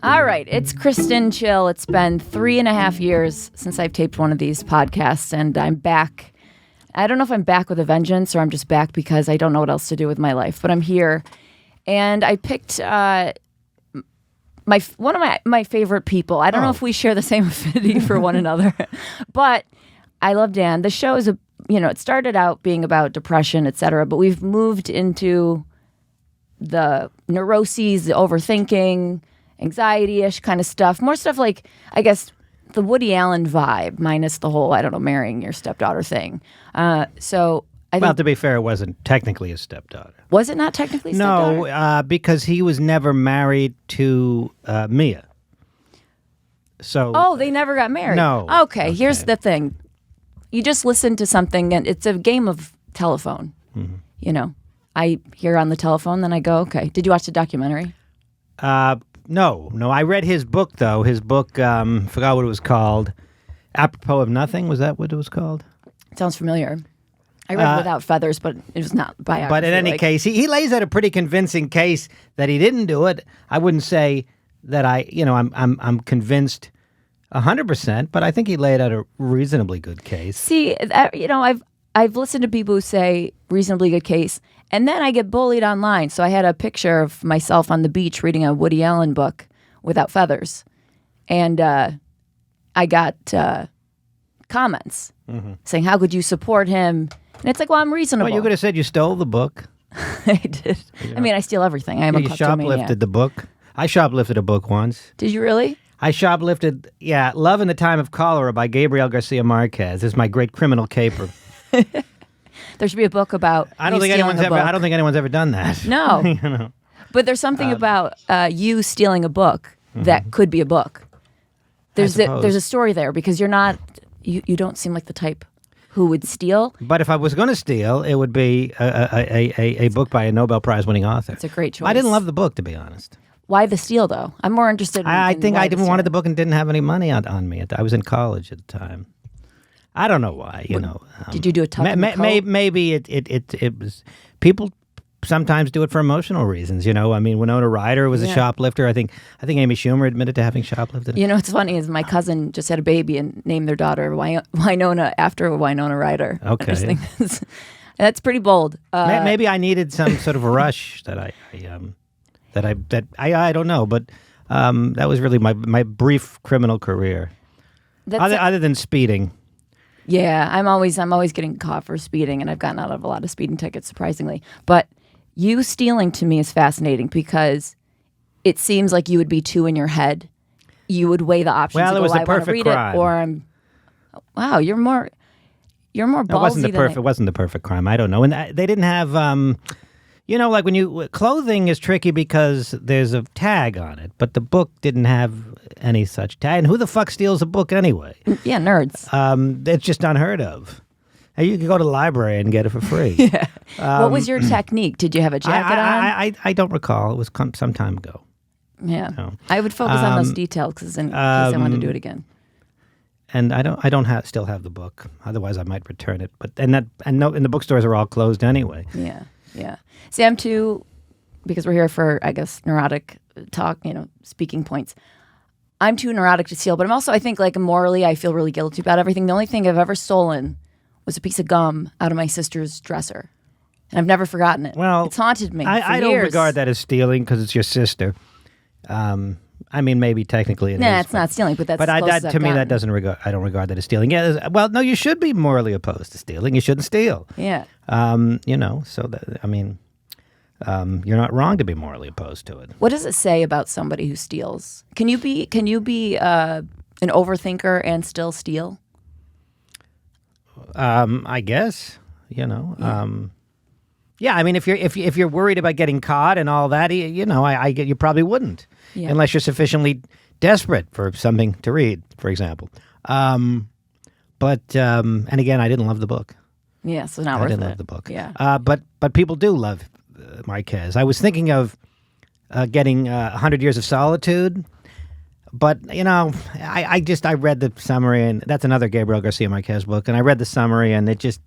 All right, it's Kristen Chill. It's been 3.5 years since I've taped one of these podcasts, and I'm back. I don't know if I'm back with a vengeance or I'm just back because I don't know what else to do with my life, but I'm here. And I picked one of my favorite people. I don't know if we share the same affinity for one another, but I love Dan. The show is it started out being about depression, etc., but we've moved into the neuroses, the overthinking, anxiety-ish kind of stuff. More stuff like, I guess, the Woody Allen vibe, minus the whole, marrying your stepdaughter thing. So I think... Well, to be fair, it wasn't technically his stepdaughter. Was it not technically stepdaughter? No, because he was never married to Mia. So. Oh, they never got married? No. Okay, here's the thing. You just listen to something, and it's a game of telephone. Mm-hmm. I hear on the telephone, then I go, okay. Did you watch the documentary? No. I read his book, though. His book, forgot what it was called. Apropos of Nothing, was that what it was called? It sounds familiar. I read Without Feathers, but it was not biography. But in any case, he lays out a pretty convincing case that he didn't do it. I wouldn't say that I'm convinced 100%, but I think he laid out a reasonably good case. See, I've listened to people who say reasonably good case, and then I get bullied online. So I had a picture of myself on the beach reading a Woody Allen book, Without Feathers, and I got comments saying, "How could you support him?" And it's like, well, I'm reasonable. Well, you could have said you stole the book. I did. Yeah. I mean, I steal everything. I am a kleptomaniac. You shoplifted the book. I shoplifted a book once. Did you really? I shoplifted, Love in the Time of Cholera by Gabriel Garcia Marquez. This is my great criminal caper. There should be a book about I don't think anyone's ever done that. No. But there's something about you stealing a book that could be a book. There's a story there because you're not you don't seem like the type who would steal. But if I was going to steal, it would be a book by a Nobel Prize winning author. It's a great choice. I didn't love the book, to be honest. Why the steal, though? I'm more interested. I think I didn't want the book and didn't have any money on me. I was in college at the time. I don't know why. Did you do a tough? Maybe it was people sometimes do it for emotional reasons. I mean, Winona Ryder was a shoplifter. I think Amy Schumer admitted to having shoplifted. What's funny is my cousin just had a baby and named their daughter Winona after Winona Ryder. Okay, I just think that's pretty bold. Maybe I needed some sort of a rush that I don't know, but that was really my brief criminal career. Other than speeding. Yeah, I'm always getting caught for speeding, and I've gotten out of a lot of speeding tickets, surprisingly. But you stealing to me is fascinating because it seems like you would be too in your head. You would weigh the options. Well, it was the perfect crime. Wow, you're more ballsy It wasn't the perfect crime. I don't know, and they didn't have. Like when clothing is tricky because there's a tag on it, but the book didn't have any such tag. And who the fuck steals a book anyway? Yeah, nerds. It's just unheard of. You can go to the library and get it for free. Yeah. What was your technique? Did you have a jacket on? I don't recall. It was some time ago. Yeah. I would focus on those details because in case I want to do it again. And I don't still have the book. Otherwise, I might return it. But and the bookstores are all closed anyway. Yeah. Yeah. See, I'm too, because we're here for, I guess, neurotic talk, speaking points. I'm too neurotic to steal, but I'm also, I think, morally, I feel really guilty about everything. The only thing I've ever stolen was a piece of gum out of my sister's dresser. And I've never forgotten it. Well, it's haunted me. I don't regard that as stealing because it's your sister. I mean, maybe technically it is. Nah, it's not stealing, but that's to me, that doesn't regard. I don't regard that as stealing. Yeah, well, no, you should be morally opposed to stealing. You shouldn't steal. Yeah. So that, I mean, you're not wrong to be morally opposed to it. What does it say about somebody who steals? Can you be an overthinker and still steal? I guess. Yeah. I mean, if you're worried about getting caught and all that, you probably wouldn't. Yeah. Unless you're sufficiently desperate for something to read, for example. And again, I didn't love the book. Yeah, so not worth it. I didn't love the book. Yeah. But people do love Marquez. I was thinking of getting 100 Years of Solitude, but I read the summary, and that's another Gabriel Garcia Marquez book, and I read the summary, and it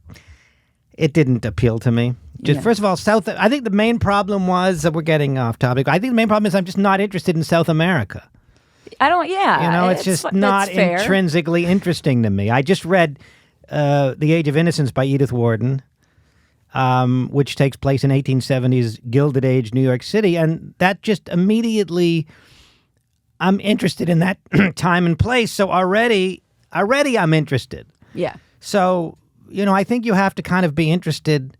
didn't appeal to me. First of all, I think the main problem was that we're getting off topic. I think the main problem is I'm just not interested in South America. I don't. Yeah, it's just not fair. intrinsically interesting to me. I just read The Age of Innocence by Edith Wharton, which takes place in 1870s Gilded Age New York City, and that just immediately, I'm interested in that time and place. So already I'm interested. Yeah. So I think you have to kind of be interested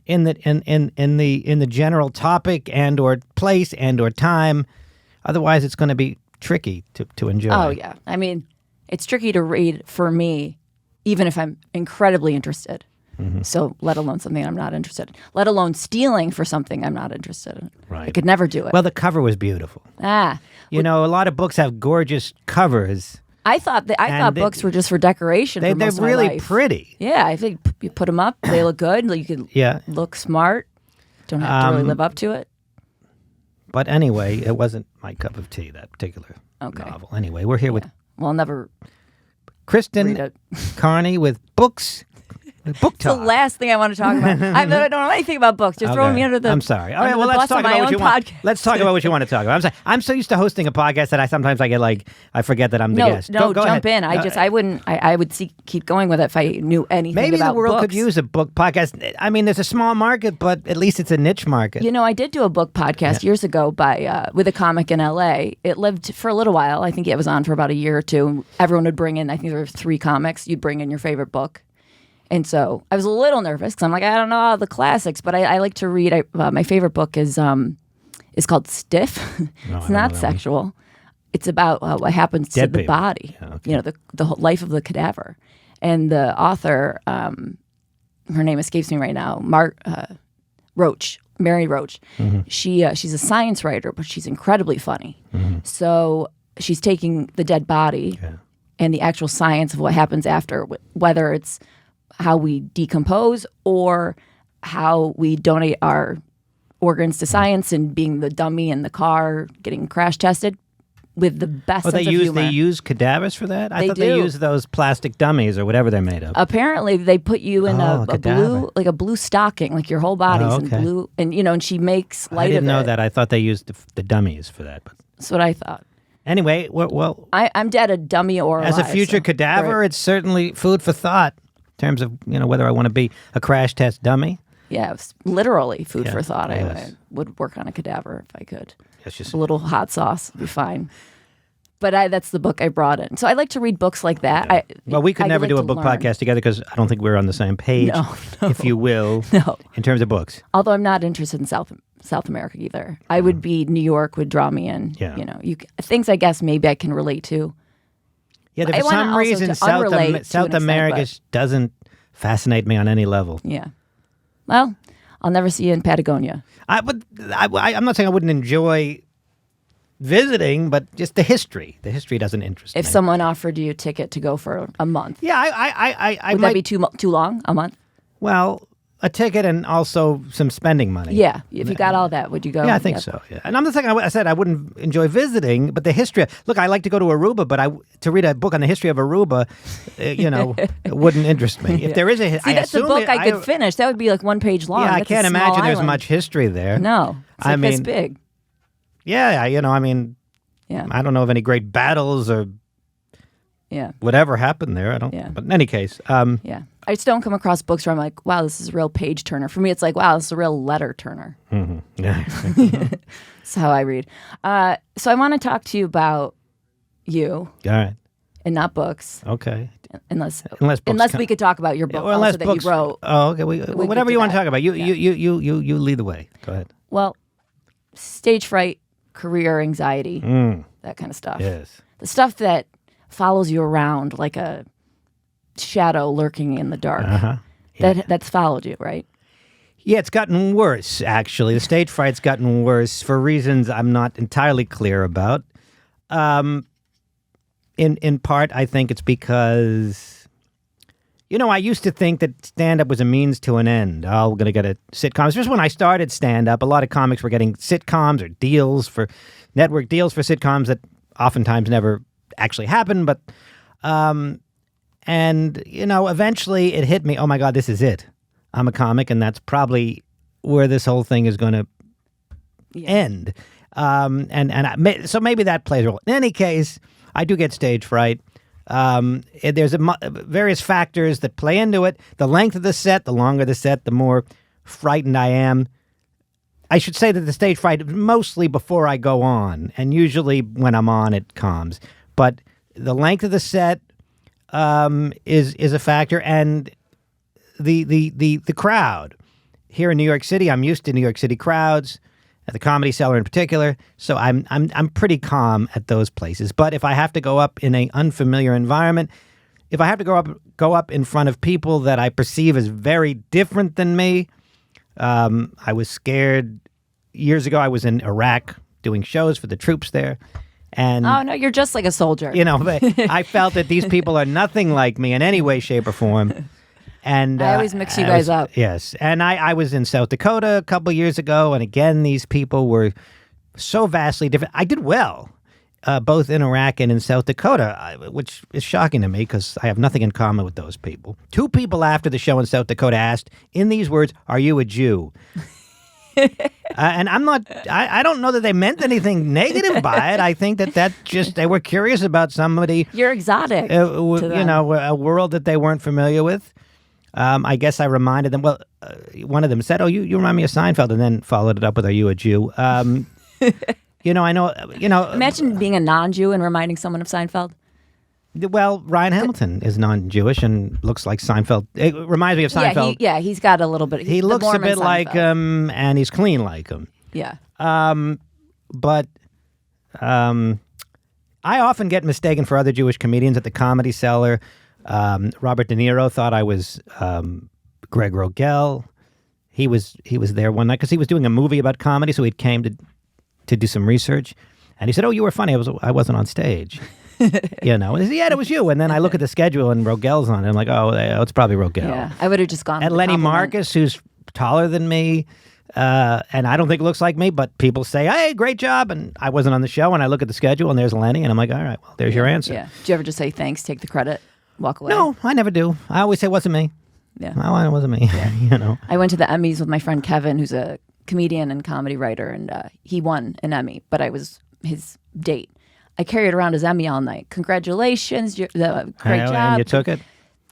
in the general topic and or place and or time. Otherwise, it's going to be tricky to enjoy. Oh yeah. I mean, it's tricky to read for me, even if I'm incredibly interested. Mm-hmm. So let alone something I'm not interested in. Let alone stealing for something I'm not interested in. Right. I could never do it. Well, the cover was beautiful. A lot of books have gorgeous covers. I thought books were just for decoration. They're really life. pretty. Yeah, I think you put them up, they look good. You can look smart. Don't have to really live up to it. But anyway, it wasn't my cup of tea, that particular novel. Anyway, we're here with Well, I'll never Kristen Carney with books. Book talk. It's the last thing I want to talk about. I don't know anything about books. You're throwing me under the. I'm sorry. All right, well, let's talk about what you want. Let's talk about what you want to talk about. I'm so used to hosting a podcast that I get like I forget that I'm the guest. No, go jump ahead. in. I wouldn't. I would keep going with it if I knew anything Maybe about the world books. could use a book podcast. I mean, there's a small market, but at least it's a niche market. I did do a book podcast years ago with a comic in L.A. It lived for a little while. I think it was on for about a year or two. Everyone would bring in. I think there were 3 comics. You'd bring in your favorite book. And so I was a little nervous because I'm like, I don't know all the classics, but I like to read. My favorite book is called Stiff. It's not sexual. It's about what happens to the body. Yeah, okay. The whole life of the cadaver. And the author, her name escapes me right now, Roach, Mary Roach. Mm-hmm. She's a science writer, but she's incredibly funny. Mm-hmm. So she's taking the dead body and the actual science of what happens after, whether it's how we decompose or how we donate our organs to science and being the dummy in the car getting crash tested with the best sense of humor. They use cadavers for that? I thought they used those plastic dummies or whatever they're made of. Apparently they put you in a blue stocking, like your whole body's in blue, and she makes light of it. I didn't know that. I thought they used the dummies for that. But that's what I thought. Anyway, well I'm dead, a dummy or alive. As a future cadaver, it's certainly food for thought. In terms of whether I want to be a crash test dummy. Yeah, it's literally food for thought. Yes. I would work on a cadaver if I could. Just a little hot sauce would be fine. But that's the book I brought in. So I like to read books like that. Yeah. Well, we could never do a book podcast together because I don't think we're on the same page, if you will, in terms of books. Although I'm not interested in South America either. I would be, New York would draw me in. Yeah. Things I guess maybe I can relate to. Yeah, for some reason, South America doesn't fascinate me on any level. Yeah. Well, I'll never see you in Patagonia. I'm not saying I wouldn't enjoy visiting, but just the history. The history doesn't interest me. If someone offered you a ticket to go for a month. Yeah, would that be too long, a month? Well, a ticket and also some spending money. Yeah, if you got all that, would you go? Yeah, I think so. Yeah, and I'm not saying I said I wouldn't enjoy visiting, but the history. Look, I like to go to Aruba, but to read a book on the history of Aruba, it wouldn't interest me. If there is a, that's a book I could finish. That would be like 1 page long. Yeah, that's I can't imagine there's much history there. No, it's this big. Yeah, I don't know of any great battles or. Yeah. Whatever happened there, I don't. Yeah. But in any case, yeah, I just don't come across books where I'm like, wow, this is a real page turner. For me, it's like, wow, this is a real letter turner. Mm-hmm. Yeah. That's how I read. So I want to talk to you about you. All right. And not books. Okay. Unless books we could talk about your book that you wrote. Oh, okay. Whatever you want to talk about. You lead the way. Go ahead. Well, stage fright, career anxiety, that kind of stuff. Yes. The stuff that follows you around like a shadow lurking in the dark. Uh-huh. Yeah. That's followed you, right? Yeah, it's gotten worse, actually. The stage fright's gotten worse for reasons I'm not entirely clear about. In part, I think it's because, I used to think that stand-up was a means to an end. Oh, we're going to get a sitcom. Just when I started stand-up, a lot of comics were getting sitcoms or network deals for sitcoms that oftentimes never actually happened, but eventually it hit me, oh my God, this is it. I'm a comic, and that's probably where this whole thing is going to end. So maybe that plays a role. In any case, I do get stage fright. There's various factors that play into it. The length of the set, the longer the set, the more frightened I am. I should say that the stage fright is mostly before I go on, and usually when I'm on, it calms. But the length of the set is a factor, and the crowd. Here in New York City, I'm used to New York City crowds, at the Comedy Cellar in particular, so I'm pretty calm at those places. But if I have to go up in an unfamiliar environment, if I have to go up in front of people that I perceive as very different than me, I was scared years ago. I was in Iraq doing shows for the troops there. And oh, no, you're just like a soldier. But I felt that these people are nothing like me in any way, shape, or form. And I always mix you guys up. Yes. And I was in South Dakota a couple years ago, and again, these people were so vastly different. I did well, both in Iraq and in South Dakota, which is shocking to me because I have nothing in common with those people. 2 people after the show in South Dakota asked, in these words, "Are you a Jew?" And I'm not, I don't know that they meant anything negative by it. I think that just, they were curious about somebody. You're exotic. A world that they weren't familiar with. I guess I reminded them, one of them said, "Oh, you remind me of Seinfeld," and then followed it up with, "Are you a Jew?" I know. Imagine being a non-Jew and reminding someone of Seinfeld. Well, Ryan Hamilton is non-Jewish and looks like Seinfeld. It reminds me of Seinfeld. He's got a little bit. He looks a bit like him, and he's clean like him. Yeah. But I often get mistaken for other Jewish comedians at the Comedy Cellar. Robert De Niro thought I was Greg Rogel. He was there one night because he was doing a movie about comedy, so he came to do some research, and he said, "Oh, you were funny. I wasn't on stage." And he said, "Yeah, it was you." And then I look at the schedule and Rogel's on it. I'm like, "Oh, it's probably Rogel." Yeah, I would have just gone. And Lenny Marcus, who's taller than me, and I don't think looks like me, but people say, "Hey, great job," and I wasn't on the show. And I look at the schedule and there's Lenny, and I'm like, "All right, well, there's your answer." Yeah. Do you ever just say thanks, take the credit, walk away? No, I never do. I always say, "Wasn't me." Yeah. No, it wasn't me. Yeah. I went to the Emmys with my friend Kevin, who's a comedian and comedy writer, and he won an Emmy, but I was his date. I carried around his Emmy all night. Congratulations, great job. And you took it?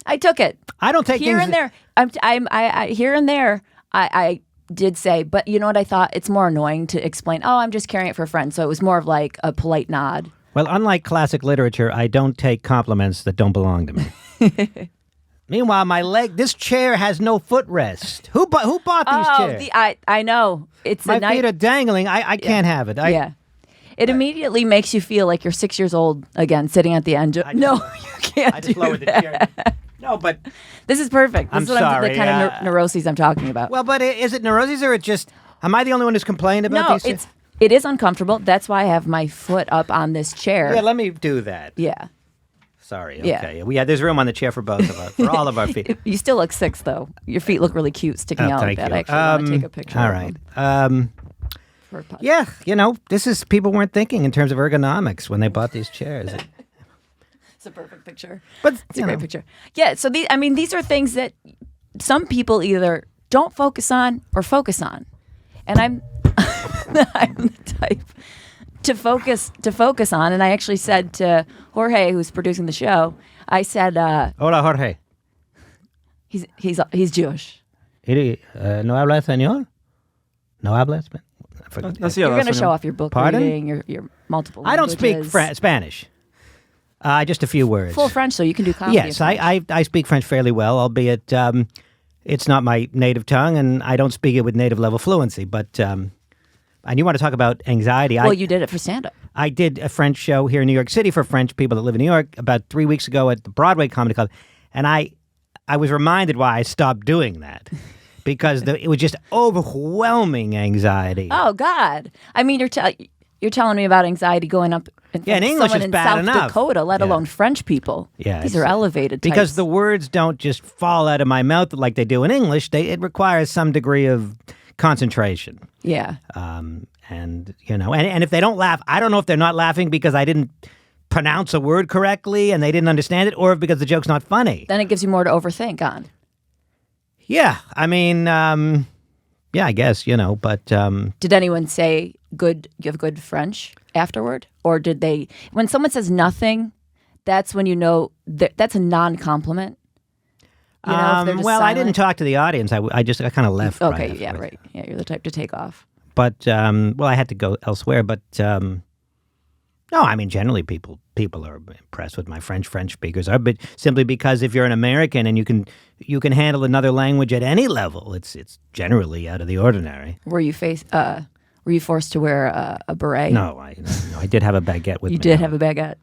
I took it. I don't take here things and there. Here and there. I did say, but you know what? I thought it's more annoying to explain. Oh, I'm just carrying it for a friend. So it was more of like a polite nod. Well, unlike classic literature, I don't take compliments that don't belong to me. Meanwhile, this chair has no footrest. Who bought these chairs? I know. It's my feet are dangling. I can't have it. It immediately makes you feel like you're 6 years old again, sitting at the end. No, you can't. I just lowered the chair. No, but this is perfect. This I'm is sorry. The kind of neuroses I'm talking about. Well, but is it neuroses or it just? Am I the only one who's complained about these? No, it is uncomfortable. That's why I have my foot up on this chair. Yeah, let me do that. Yeah. Sorry. Okay. Yeah. There's room on the chair for both of us, for all of our feet. You still look 6, though. Your feet look really cute sticking out like that. I actually want to take a picture. All right. Yeah, people weren't thinking in terms of ergonomics when they bought these chairs. It's a perfect picture. But it's a great picture. Yeah. So these are things that some people either don't focus on or focus on, and I'm the type to focus on. And I actually said to Jorge, who's producing the show, I said, "Hola, Jorge." He's Jewish. No habla español. No habla español. You're going to show off your book reading, your multiple languages. I don't speak Spanish. Just a few words. Full French, so you can do comedy. Yes, I speak French fairly well, albeit it's not my native tongue, and I don't speak it with native level fluency. But and you want to talk about anxiety? Well, you did it for stand-up. I did a French show here in New York City for French people that live in New York about 3 weeks ago at the Broadway Comedy Club, and I was reminded why I stopped doing that. Because it was just overwhelming anxiety. Oh God! I mean, you're telling me about anxiety going up in English is in bad South enough. Dakota, let alone French people. Yeah, these are elevated types. Because the words don't just fall out of my mouth like they do in English. It requires some degree of concentration. Yeah. And if they don't laugh, I don't know if they're not laughing because I didn't pronounce a word correctly and they didn't understand it, or because the joke's not funny. Then it gives you more to overthink on. Yeah, I mean, Yeah, I guess, but Did anyone say good? You have good French afterward, or did they? When someone says nothing, that's when you know that's a non-compliment. If they're just well, I didn't silent. talk to the audience. I kind of left. Okay, right yeah, afterwards. right. Yeah, you're the type to take off. But well, I had to go elsewhere. But no, I mean, generally people are impressed with my French speakers. But simply because if you're an American and you can handle another language at any level, it's generally out of the ordinary. Were you forced to wear a beret? No, I did have a baguette with me. You did have a baguette.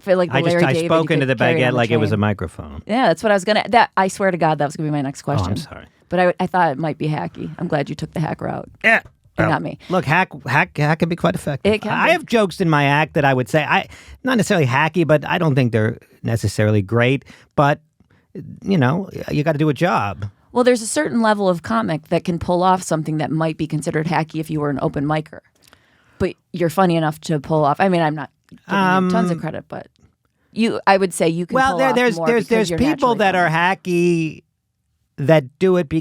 I feel like the Larry I David, spoke you into the could carry on baguette like it was a chain. microphone. Yeah, that's what I was gonna. That I swear to God, that was gonna be my next Oh, question. I'm sorry. But I thought it might be hacky. I'm glad you took the hack route. Yeah. And not me. Look, hack can be quite effective. It can I be. have jokes in my act that I would say not necessarily hacky, but I don't think they're necessarily great. But you got to do a job. Well, there's a certain level of comic that can pull off something that might be considered hacky if you were an open micer. But you're funny enough to pull off. I mean, I'm not giving you tons of credit, but I would say you can. Well, pull off there's more there's because you're people naturally that funny. are hacky that do it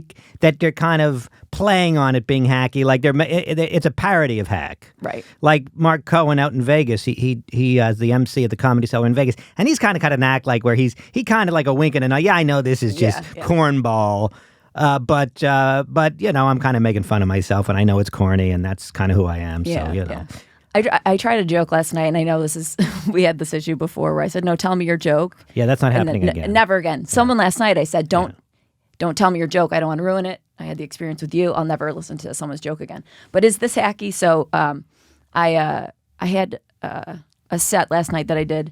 that they're kind of playing on it being hacky, like it's a parody of hack. Right. Like Mark Cohen out in Vegas, he is the MC at the Comedy Cellar in Vegas, and he's kind of got an act like where he kind of like a wink and a nod. Yeah, I know this is just cornball, but I'm kind of making fun of myself, and I know it's corny, and that's kind of who I am. Yeah, so yeah. I tried a joke last night, and I know this is we had this issue before where I said, "No, tell me your joke." Yeah, that's not And happening then, again. Never again. Someone last night, I said, Don't tell me your joke. I don't want to ruin it. I had the experience with you. I'll never listen to someone's joke again. But is this hacky? So I had a set last night that I did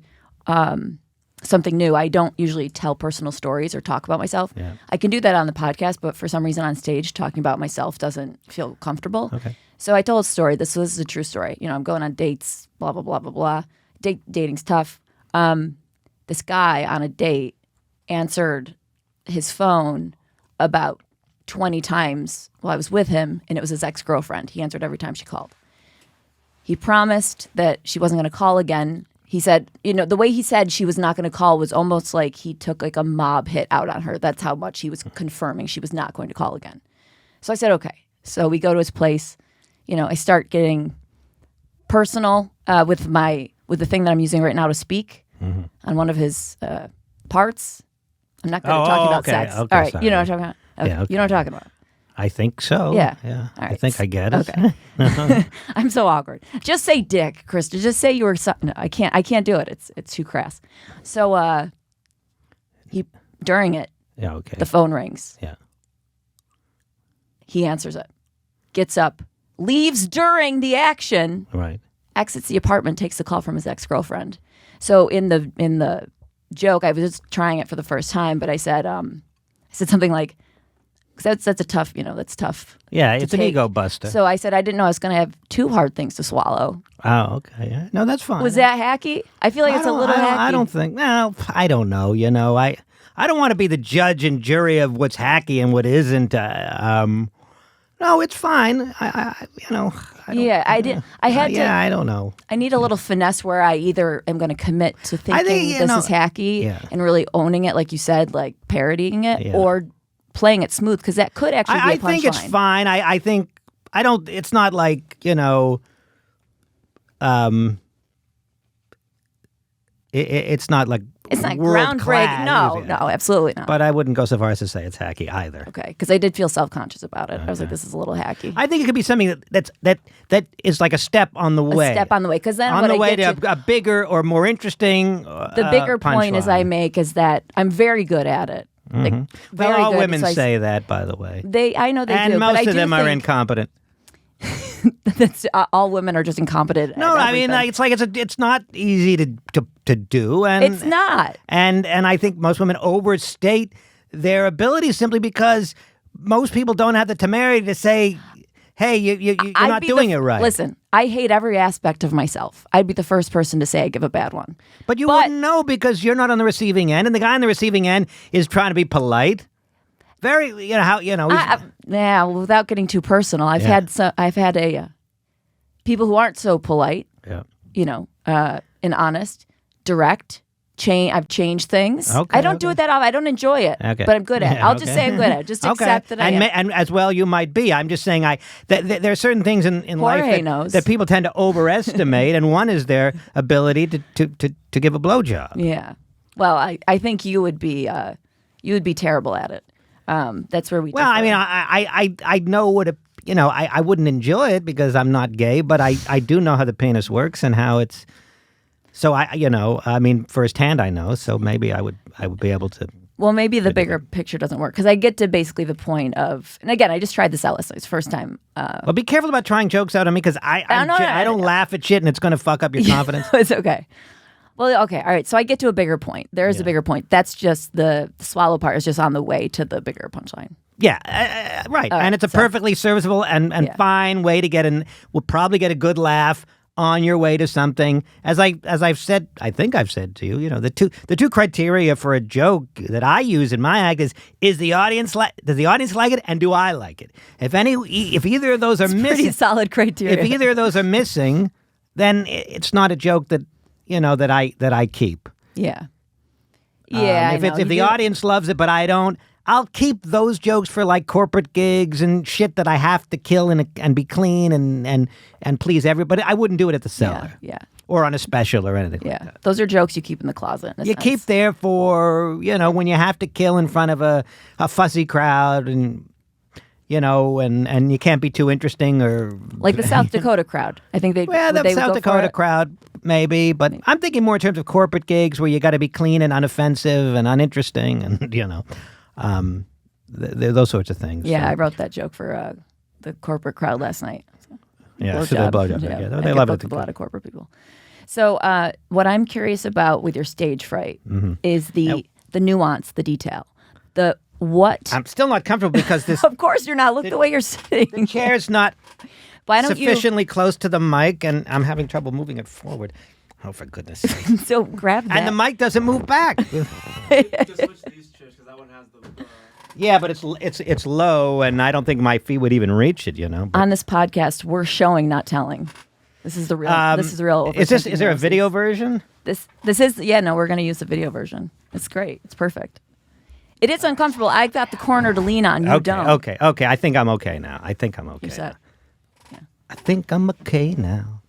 something new. I don't usually tell personal stories or talk about myself. Yeah. I can do that on the podcast, but for some reason on stage, talking about myself doesn't feel comfortable. Okay. So I told a story. This is a true story. I'm going on dates, blah, blah, blah, blah, blah. Dating's tough. This guy on a date answered his phone about 20 times while I was with him, and it was his ex-girlfriend. He answered every time she called. He promised that she wasn't going to call again. He said, the way he said she was not going to call was almost like he took like a mob hit out on her. That's how much he was confirming she was not going to call again. So I said, okay. So we go to his place. I start getting personal with the thing that I'm using right now to speak on one of his parts. I'm not going to talk about sex. Okay, all right, sorry. you know what I'm talking about? Okay. Yeah, okay. You know what I'm talking about? I think so. Yeah. Yeah. All right. I think I get it. Okay. I'm so awkward. Just say dick, Kristen. Just say you were. No, I can't do it. It's too crass. So during it, Yeah. Okay. the phone rings. Yeah. He answers it, gets up, leaves during the action, Right. exits the apartment, takes the call from his ex-girlfriend. So in the joke, I was just trying it for the first time, but I said something like, because that's a tough, that's tough. Yeah, to it's an take. ego buster. So I said I didn't know I was going to have two hard things to swallow. Oh, okay. Yeah. No, that's fine. Was that hacky? I feel like it's a little hacky. I don't think. No, I don't know. I don't want to be the judge and jury of what's hacky and what isn't. No, it's fine. I don't, I did. I had to. Yeah, I don't know. I need a little finesse where I either am going to commit to thinking this is hacky and really owning it, like you said, like parodying it, or playing it smooth, because that could actually be a punchline. I think it's fine. I think I don't. It's not like it's not like it's not world groundbreaking. class, No, absolutely not. But I wouldn't go so far as to say it's hacky either. Okay, because I did feel self-conscious about it. I was like, this is a little hacky. I think it could be something that is like a step on the way. A step on the way, because then on what the I way get to a bigger or more interesting. The bigger point is I make is that I'm very good at it. Like, Well, very all good. women So say that, by the way. I know they and do, but most I of do them are think incompetent. that's all women are just incompetent. No, at I mean everything. it's like it's not easy to do, and It's not. And I think most women overstate their abilities simply because most people don't have the temerity to say, "Hey, you're not doing it right." Listen, I hate every aspect of myself. I'd be the first person to say I give a bad one. But you wouldn't know because you're not on the receiving end, and the guy on the receiving end is trying to be polite. Very, without getting too personal, I've had people who aren't so polite, Yeah. and honest, direct, I've changed things. Okay, I don't do it that often. I don't enjoy it, Okay. but I'm good at it. Yeah, I'll just say I'm good at it. Just accept that I am. And as well you might be. I'm just saying there are certain things in Jorge life knows. that people tend to overestimate, and one is their ability to give a blowjob. Yeah. Well, I think you would be terrible at it. That's where we. Well, I mean, I know what I wouldn't enjoy it because I'm not gay, but I do know how the penis works and how it's. So I mean, firsthand I know. So maybe I would be able to. Well, maybe the bigger picture doesn't work because I get to basically the point of, and again, I just tried this out. It's the first time. Well, be careful about trying jokes out on me because I don't laugh at shit and it's going to fuck up your confidence. It's okay. Well, okay, all right. So I get to a bigger point. There is a bigger point. That's just the swallow part is just on the way to the bigger punchline. Yeah, right. And it's a perfectly serviceable and fine way to get in. We'll probably get a good laugh on your way to something. As I've said, I think I've said to you, the two criteria for a joke that I use in my act is the audience does the audience like it and do I like it? If either of those are missing, pretty solid criteria. If either of those are missing, then it's not a joke that that I keep. Yeah. Yeah. If the audience loves it, but I don't, I'll keep those jokes for like corporate gigs and shit that I have to kill and be clean and please everybody. I wouldn't do it at the Cellar. Yeah. Or on a special or anything. Yeah. Like that. Those are jokes you keep in the closet. You keep there for when you have to kill in front of a fussy crowd and. And you can't be too interesting or like the South Dakota crowd. I think they. Well, the South Dakota crowd maybe, but I'm thinking more in terms of corporate gigs where you got to be clean and unoffensive and uninteresting, and those sorts of things. Yeah, so. I wrote that joke for the corporate crowd last night. Yeah, so the blowjob. Yeah, they love it. With a lot of corporate people. So what I'm curious about with your stage fright is the nuance, the detail, the. What? I'm still not comfortable because this. Of course you're not. Look the way you're sitting. The chair's not Why don't sufficiently close to the mic, and I'm having trouble moving it forward. Oh, for goodness sake. So grab that. And the mic doesn't move back. Just switch these chairs because that one has the... Yeah, but it's low, and I don't think my feet would even reach it, But. On this podcast, we're showing, not telling. This is the real. This is the real. Is there a video version? This is we're going to use the video version. It's great. It's perfect. It is uncomfortable. I got the corner to lean on. You don't. Okay. I think I'm okay now. You said. Yeah. I think I'm okay now.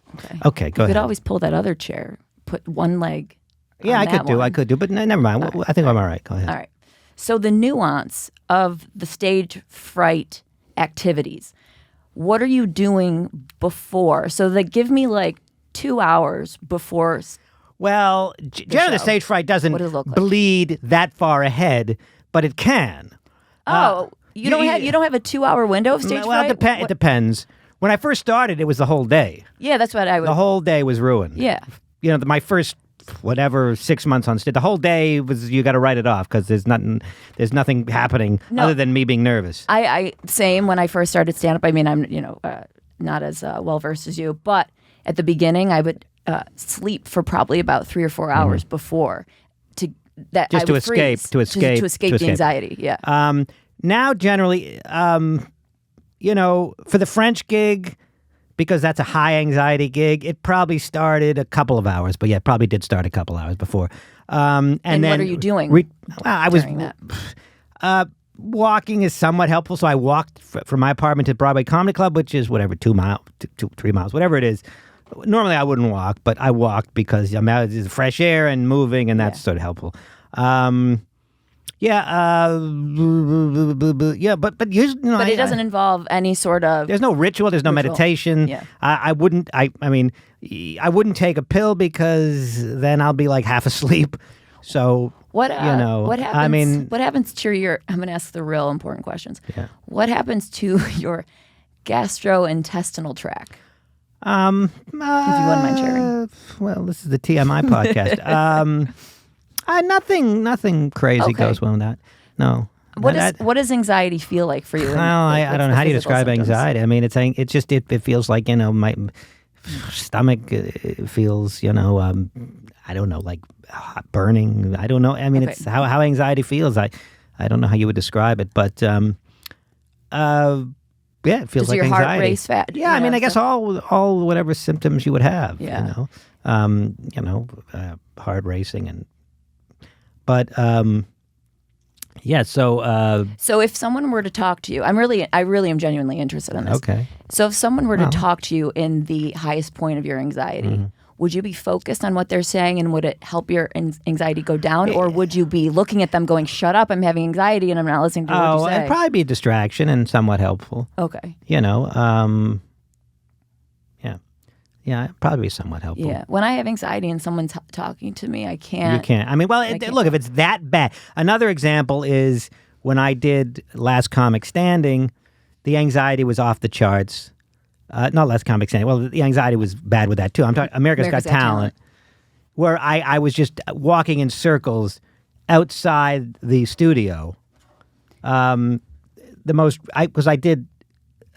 Okay, go ahead. You could always pull that other chair. Put one leg. Yeah, I could do, but never mind. I think I'm all right. Go ahead. All right. So the nuance of the stage fright activities. What are you doing before? So give me like 2 hours before. Well, generally the stage fright doesn't bleed that far ahead. But it can. You don't have a 2 hour window of stage fright? Well, it depends. When I first started, it was the whole day. Yeah, that's what I would. The whole day was ruined. Yeah. My first 6 months on stage, the whole day was you got to write it off because there's nothing happening other than me being nervous. I same when I first started stand up. I mean, I'm not as well versed as you, but at the beginning, I would sleep for probably about 3 or 4 hours before. To escape the anxiety. Yeah. Now, generally, for the French gig, because that's a high anxiety gig, it probably started a couple of hours. But yeah, it probably did start a couple hours before. And then what are you doing? I was walking is somewhat helpful. So I walked from my apartment to Broadway Comedy Club, which is 3 miles, whatever it is. Normally I wouldn't walk, but I walked because it's fresh air and moving, and that's sort of helpful. But usually, but it doesn't involve any sort of. There's no ritual. There's no meditation. Yeah. I wouldn't. I wouldn't take a pill because then I'll be like half asleep. So what happens? I mean, what happens to your? I'm going to ask the real important questions. Yeah. What happens to your gastrointestinal tract? If you wouldn't mind sharing. Well, this is the TMI podcast. Nothing crazy goes well with that. No. What does anxiety feel like for you? I don't know. How do you describe anxiety? I mean, it feels like my stomach feels I don't know, like burning. I don't know. I mean, it's how anxiety feels. I don't know how you would describe it, but yeah, it feels does like your anxiety. Heart race fat? Yeah, I mean, I guess all whatever symptoms you would have. Yeah. Heart racing and But yeah. So So if someone were to talk to you, I really am genuinely interested in this. okay. So if someone were to talk to you in the highest point of your anxiety, would you be focused on what they're saying and would it help your anxiety go down? Or would you be looking at them going, shut up, I'm having anxiety and I'm not listening to what you say? It'd probably be a distraction and somewhat helpful. Okay. You know, yeah, it'd probably be somewhat helpful. Yeah. When I have anxiety and someone's talking to me, I can't. You can't. I mean, well, can't. look, if it's that bad. Another example is when I did Last Comic Standing, the anxiety was off the charts. Not Last Comic Standing. Well, the anxiety was bad with that too. I'm talking America's Got Talent, where I was just walking in circles outside the studio. Because I did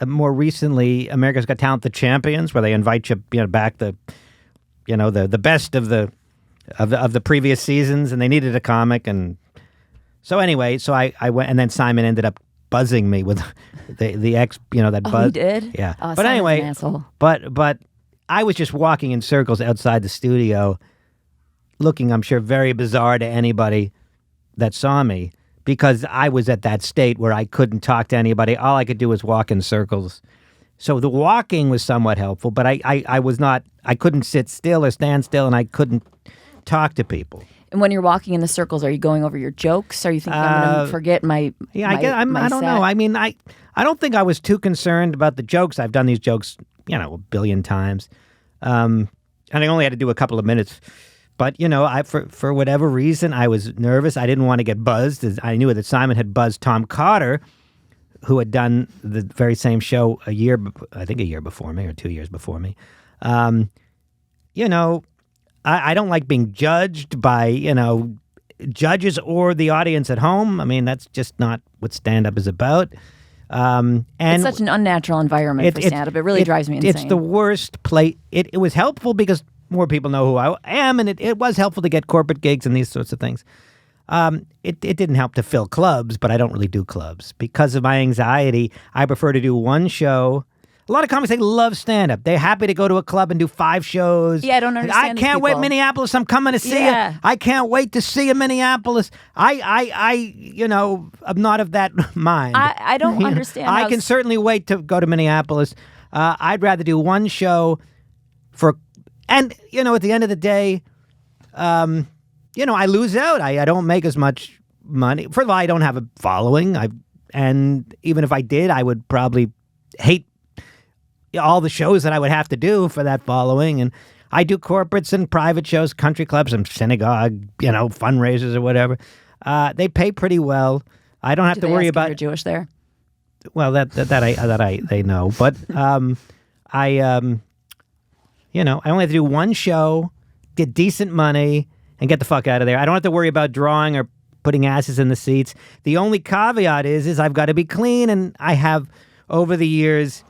more recently America's Got Talent, The Champions, where they invite you, back the best of the previous seasons, and they needed a comic, and so anyway, so I went, and then Simon ended up buzzing me with the ex, that buzz. He did? Yeah. Oh, but Simon's anyway, an asshole. but I was just walking in circles outside the studio, looking, I'm sure, very bizarre to anybody that saw me, because I was at that state where I couldn't talk to anybody. All I could do was walk in circles. So the walking was somewhat helpful, but I couldn't sit still or stand still, and I couldn't talk to people. And when you're walking in the circles, are you going over your jokes? Are you thinking I'm going to forget my Yeah, my I don't set? know. I mean, I don't think I was too concerned about the jokes. I've done these jokes, a billion times. And I only had to do a couple of minutes. But, for whatever reason, I was nervous. I didn't want to get buzzed. I knew that Simon had buzzed Tom Cotter, who had done the very same show a year before me or 2 years before me. I don't like being judged by, judges or the audience at home. I mean, that's just not what stand-up is about. And it's such an unnatural environment for stand-up. It really drives me insane. It's the worst place. It was helpful because more people know who I am, and it was helpful to get corporate gigs and these sorts of things. It didn't help to fill clubs, but I don't really do clubs. Because of my anxiety, I prefer to do one show. A lot of comics, they love stand-up. They're happy to go to a club and do 5 shows. Yeah, I don't understand I can't these wait, people. Minneapolis, I'm coming to see you. I can't wait to see you, Minneapolis. I'm not of that mind. I don't understand. I can certainly wait to go to Minneapolis. I'd rather do one show and, at the end of the day, I lose out. I don't make as much money. First of all, I don't have a following. And even if I did, I would probably hate all the shows that I would have to do for that following. And I do corporates and private shows, country clubs and synagogue, fundraisers or whatever. They pay pretty well. I don't have to worry about. You're Jewish there. Well, they know, but I only have to do one show, get decent money, and get the fuck out of there. I don't have to worry about drawing or putting asses in the seats. The only caveat is I've got to be clean, and I have over the years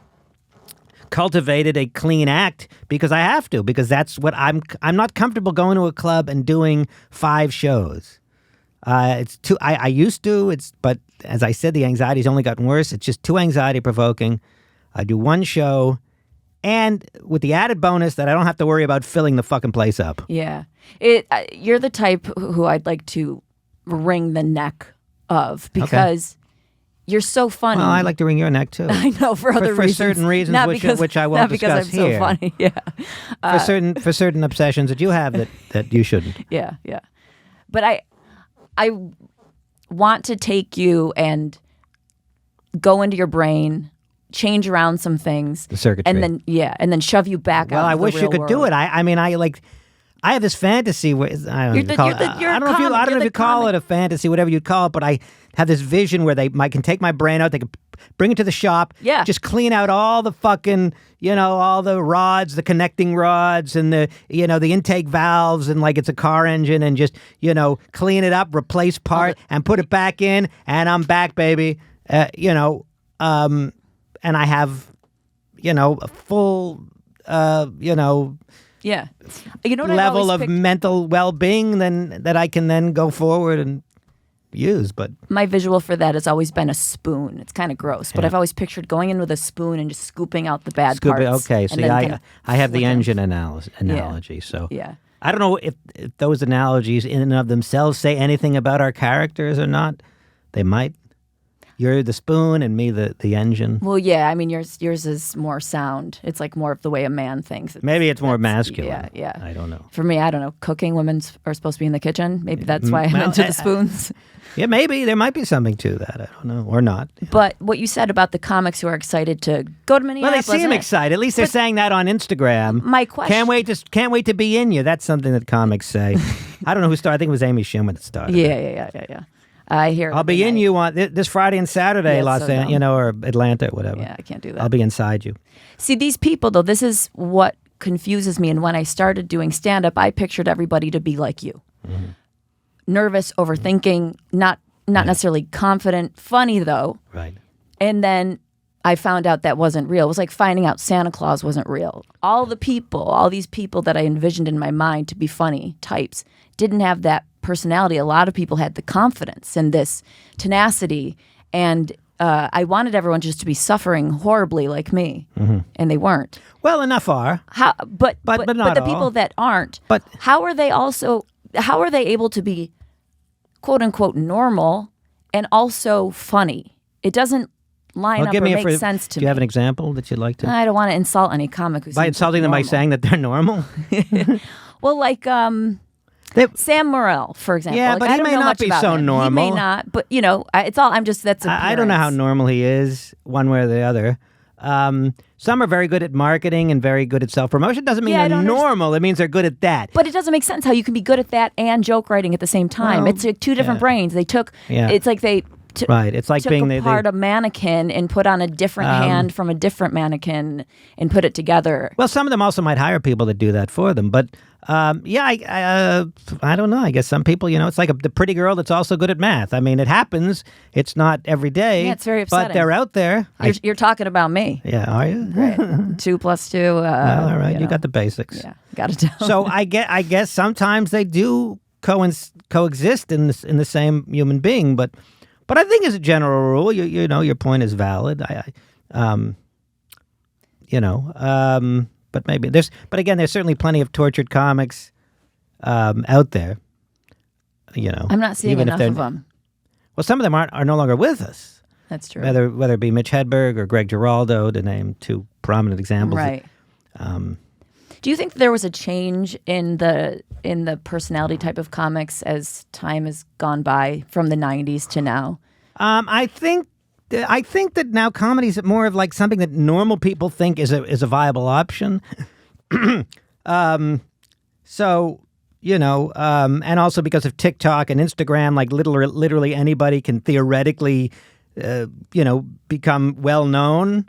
cultivated a clean act because I have to, because that's what I'm not comfortable going to a club and doing 5 shows. It's too. I used to. But as I said, the anxiety's only gotten worse. It's just too anxiety provoking. I do one show, and with the added bonus that I don't have to worry about filling the fucking place up. Yeah, you're the type who I'd like to wring the neck of because you're so funny. Well, I like to wring your neck too. I know for other reasons, for certain reasons, which I won't discuss here. Not because I'm so funny. Yeah, for certain obsessions that you have that you shouldn't. Yeah. But I want to take you and go into your brain, change around some things, the circuitry, and then shove you back out. Well, I into the wish you real could world. do it. I have this fantasy where I don't know if you call it a fantasy, whatever you call it, but I have this vision where I can take my brain out, they can bring it to the shop, just clean out all the fucking, all the rods, the connecting rods, and the intake valves, and like it's a car engine, and just clean it up, replace part, and put it back in, and I'm back, baby. And I have, a full, Yeah. You know what level of mental well-being that I can then go forward and use. But my visual for that has always been a spoon. It's kind of gross, but I've always pictured going in with a spoon and just scooping out the bad parts. Okay, see, I have the engine analogy. Yeah. So I don't know if those analogies in and of themselves say anything about our characters or not. They might. You're the spoon and me the engine. Well, yeah. I mean, yours is more sound. It's like more of the way a man thinks. Maybe it's more masculine. Yeah, yeah. I don't know. For me, I don't know. Cooking, women are supposed to be in the kitchen. Maybe that's why I'm into the spoons. Yeah, maybe there might be something to that. I don't know, or not. But what you said about the comics who are excited to go to Minneapolis. Well, they seem excited. At least they're saying that on Instagram. My question. Can't wait to be in you. That's something that comics say. I don't know who started. I think it was Amy Schumer that started. Yeah. I hear. I'll be in you on this Friday and Saturday, Los Angeles, or Atlanta, or whatever. Yeah, I can't do that. I'll be inside you. See, these people, though, this is what confuses me. And when I started doing stand-up, I pictured everybody to be like you. Mm-hmm. Nervous, overthinking, not necessarily confident, funny, though. Right. And then I found out that wasn't real. It was like finding out Santa Claus wasn't real. All these people that I envisioned in my mind to be funny types didn't have that personality. A lot of people had the confidence and this tenacity, and I wanted everyone just to be suffering horribly like me, and they weren't. Well, enough are. But not the all. people that aren't. But how are they able to be quote unquote normal and also funny? It doesn't line up or make sense to me. Do you have an example that you'd like to? I don't want to insult any comic who's by insulting them by saying that they're normal. Well, like Sam Morril, for example. Yeah, but he may not be so normal. He may not, but it's all. I'm just that's. I don't know how normal he is, one way or the other. Some are very good at marketing and very good at self-promotion. Doesn't mean they're normal. It means they're good at that. But it doesn't make sense how you can be good at that and joke writing at the same time. Well, it's like two different brains. They took. Yeah. It's like they. Right. It's like took apart a mannequin and put on a different hand from a different mannequin and put it together. Well, some of them also might hire people to do that for them. But I don't know. I guess some people, it's like the pretty girl that's also good at math. I mean, it happens. It's not every day. Yeah, it's very upsetting. But they're out there. You're talking about me. Yeah, are you? Right. 2 + 2. Well, all right. You got the basics. Yeah, got it down. So I guess sometimes they do coexist in the same human being, but I think as a general rule, your point is valid. But maybe but again, there's certainly plenty of tortured comics out there. I'm not seeing enough of them. Well, some of them are no longer with us. That's true. Whether it be Mitch Hedberg or Greg Giraldo, to name two prominent examples. Right. Do you think there was a change in the personality type of comics as time has gone by from the 90s to now? I think that now comedy is more of like something that normal people think is a viable option. And also because of TikTok and Instagram, like literally anybody can theoretically, become well known.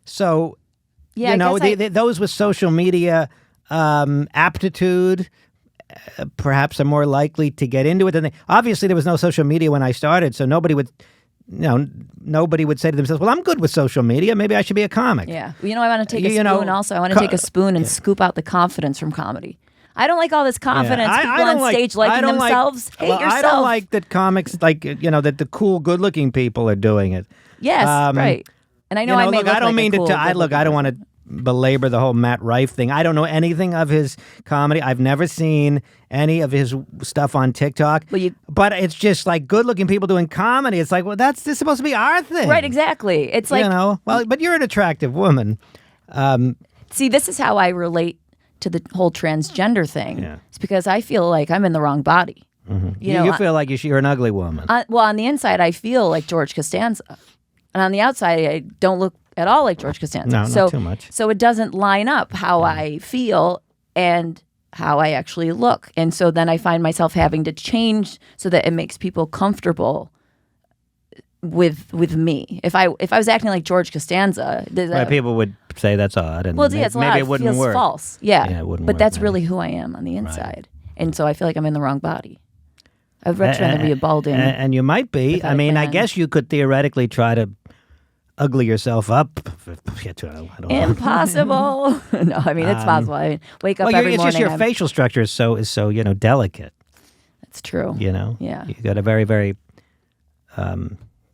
So, those with social media aptitude perhaps are more likely to get into it. Obviously, there was no social media when I started, so nobody would say to themselves, well, I'm good with social media. Maybe I should be a comic. Yeah. Well, I want to take a spoon also. I want to take a spoon and scoop out the confidence from comedy. I don't like all this confidence. People on stage liking themselves. Hate yourself. I don't like that comics, that the cool, good-looking people are doing it. Yes, right. And I know I may look I don't like mean cool, I don't want to belabor the whole Matt Rife thing. I don't know anything of his comedy. I've never seen any of his stuff on TikTok. But it's just like good-looking people doing comedy. It's like, well, this is supposed to be our thing. Right, exactly. It's like... but you're an attractive woman. See, this is how I relate to the whole transgender thing. Yeah. It's because I feel like I'm in the wrong body. Mm-hmm. You feel like you're an ugly woman. On the inside, I feel like George Costanza. And on the outside, I don't look at all like George Costanza. No, not too much. So it doesn't line up how I feel and how I actually look. And so then I find myself having to change so that it makes people comfortable with me. If I was acting like George Costanza, people would say that's odd, and maybe it wouldn't feels work. False. Yeah, it wouldn't but work, that's maybe. really who I am on the inside, and so I feel like I'm in the wrong body. I'd rather be a balding. And you might be. I mean, I guess you could theoretically try to ugly yourself up. I don't know. Impossible. No, I mean it's possible. I wake up every morning. It's just your facial structure is so delicate. That's true. Yeah. You got a very, very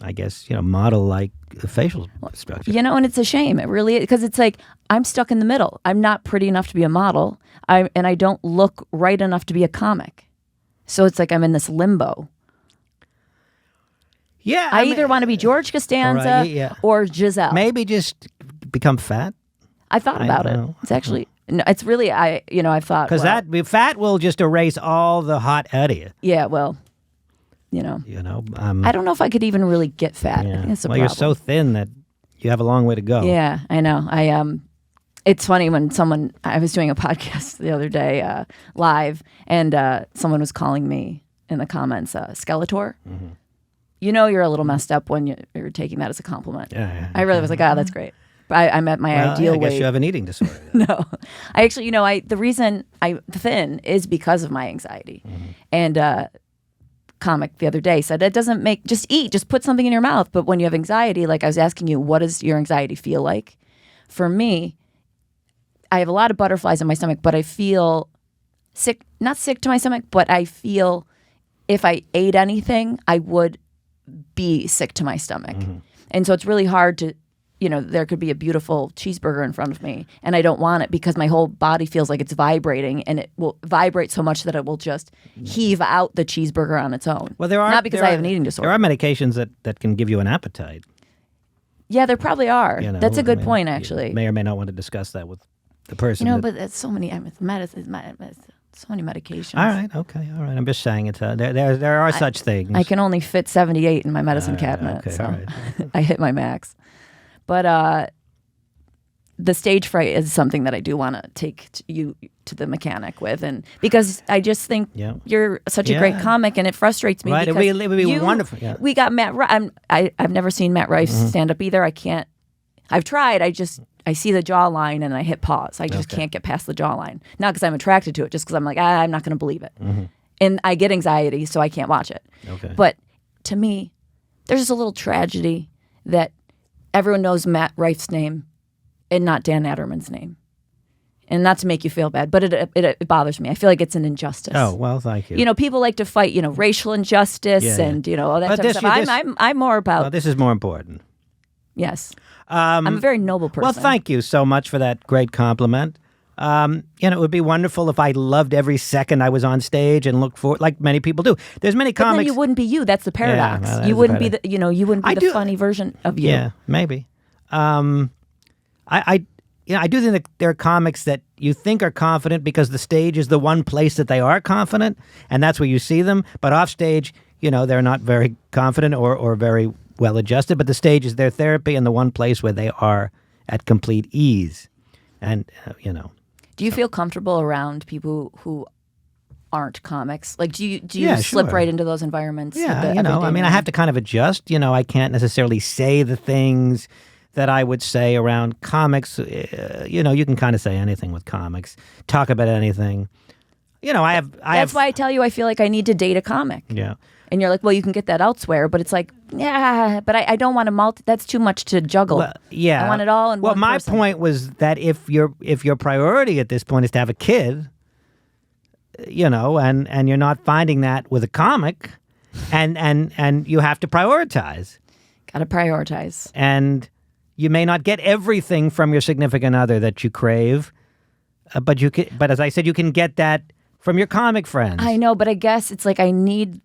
I guess, model like facial structure. And it's a shame. It really, because it's like I'm stuck in the middle. I'm not pretty enough to be a model, and I don't look right enough to be a comic. So it's like I'm in this limbo. Yeah, I either want to be George Costanza or Giselle. Maybe just become fat. I thought about it. It's actually no. It's really I thought because that fat will just erase all the hot out of you. Yeah, well, I don't know if I could even really get fat. Yeah. I think that's a well, problem. you're so thin that you have a long way to go. Yeah, I know. It's funny when I was doing a podcast the other day live, and someone was calling me in the comments Skeletor. Mm-hmm. You're a little messed up when you're taking that as a compliment. Yeah. I really was like, that's great. I'm at my ideal weight. I guess you have an eating disorder. No, I actually, the reason I'm thin is because of my anxiety. Mm-hmm. And comic the other day said, it doesn't just eat, just put something in your mouth. But when you have anxiety, like I was asking you, what does your anxiety feel like? For me, I have a lot of butterflies in my stomach, but I feel sick, not sick to my stomach, but I feel if I ate anything, I would be sick to my stomach. Mm-hmm. And so it's really hard to, there could be a beautiful cheeseburger in front of me and I don't want it because my whole body feels like it's vibrating, and it will vibrate so much that it will just heave out the cheeseburger on its own. Well, not because I have an eating disorder. There are medications that can give you an appetite. Yeah, there probably are. That's a good point, actually. You may or may not want to discuss that with the person. But it's so many so many medications. All right, okay, all right. I'm just saying it. There are such things. I can only fit 78 in my medicine cabinet, okay, so all right. I hit my max. But the stage fright is something that I do want to take you to the mechanic with, and because I just think you're such a great comic, and it frustrates me. Right, because it would be wonderful. Yeah. We got Matt. I've never seen Matt Rife stand up either. I can't. I've tried. I see the jawline and I hit pause. I just can't get past the jawline. Not because I'm attracted to it, just because I'm like, I'm not going to believe it. Mm-hmm. And I get anxiety, so I can't watch it. Okay. But to me, there's just a little tragedy that everyone knows Matt Rife's name and not Dan Naturman's name. And not to make you feel bad, but it bothers me. I feel like it's an injustice. Oh, well, thank you. People like to fight, racial injustice and, all that type of stuff. I'm more about... Well, this is more important. Yes. I'm a very noble person. Well, thank you so much for that great compliment. It would be wonderful if I loved every second I was on stage and looked for, like many people do. There's many comics. But then you wouldn't be you. That's the paradox. Yeah, well, you wouldn't be you wouldn't be the funny version of you. Yeah, maybe. I do think that there are comics that you think are confident because the stage is the one place that they are confident, and that's where you see them. But off stage, they're not very confident or very well adjusted, but the stage is their therapy and the one place where they are at complete ease. And, Do you feel comfortable around people who aren't comics? Like, do you slip sure. right into those environments? Yeah, I have to kind of adjust. I can't necessarily say the things that I would say around comics. You can kind of say anything with comics, talk about anything. That's why I tell you I feel like I need to date a comic. Yeah. And you're like, well, you can get that elsewhere, but it's like, yeah, but I don't want to that's too much to juggle. Well, yeah. I want it all in one person. Well, my point was that if your priority at this point is to have a kid, and you're not finding that with a comic, and you have to prioritize. Got to prioritize. And you may not get everything from your significant other that you crave, but as I said, you can get that from your comic friends. I know, but I guess it's like I need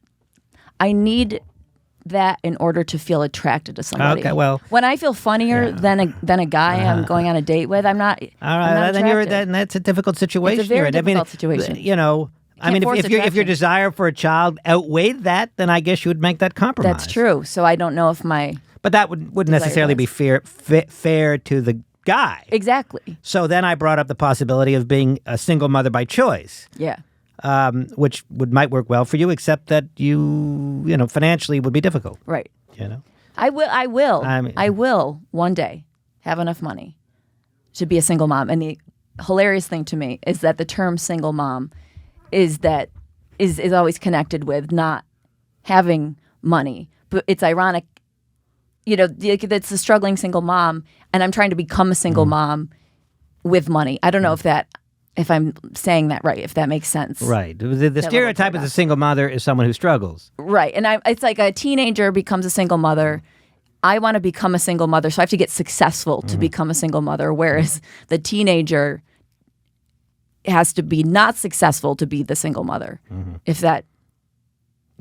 that in order to feel attracted to somebody. Okay, well, when I feel funnier than a guy I'm going on a date with, I'm not. All right, I'm not then that's a difficult situation. It's a very difficult situation. If your desire for a child outweighed that, then I guess you would make that compromise. That's true. So I don't know if my. But that wouldn't necessarily be fair to the guy. Exactly. So then I brought up the possibility of being a single mother by choice. Yeah. Which might work well for you, except that you financially would be difficult. Right. I will I will one day have enough money to be a single mom. And the hilarious thing to me is that the term single mom is always connected with not having money. But it's ironic, it's a struggling single mom, and I'm trying to become a single mom with money. I don't know if that If I'm saying that right, if that makes sense. Right. The stereotype as a single mother is someone who struggles. Right. And it's like a teenager becomes a single mother. I want to become a single mother, so I have to get successful to become a single mother, whereas the teenager has to be not successful to be the single mother. If that,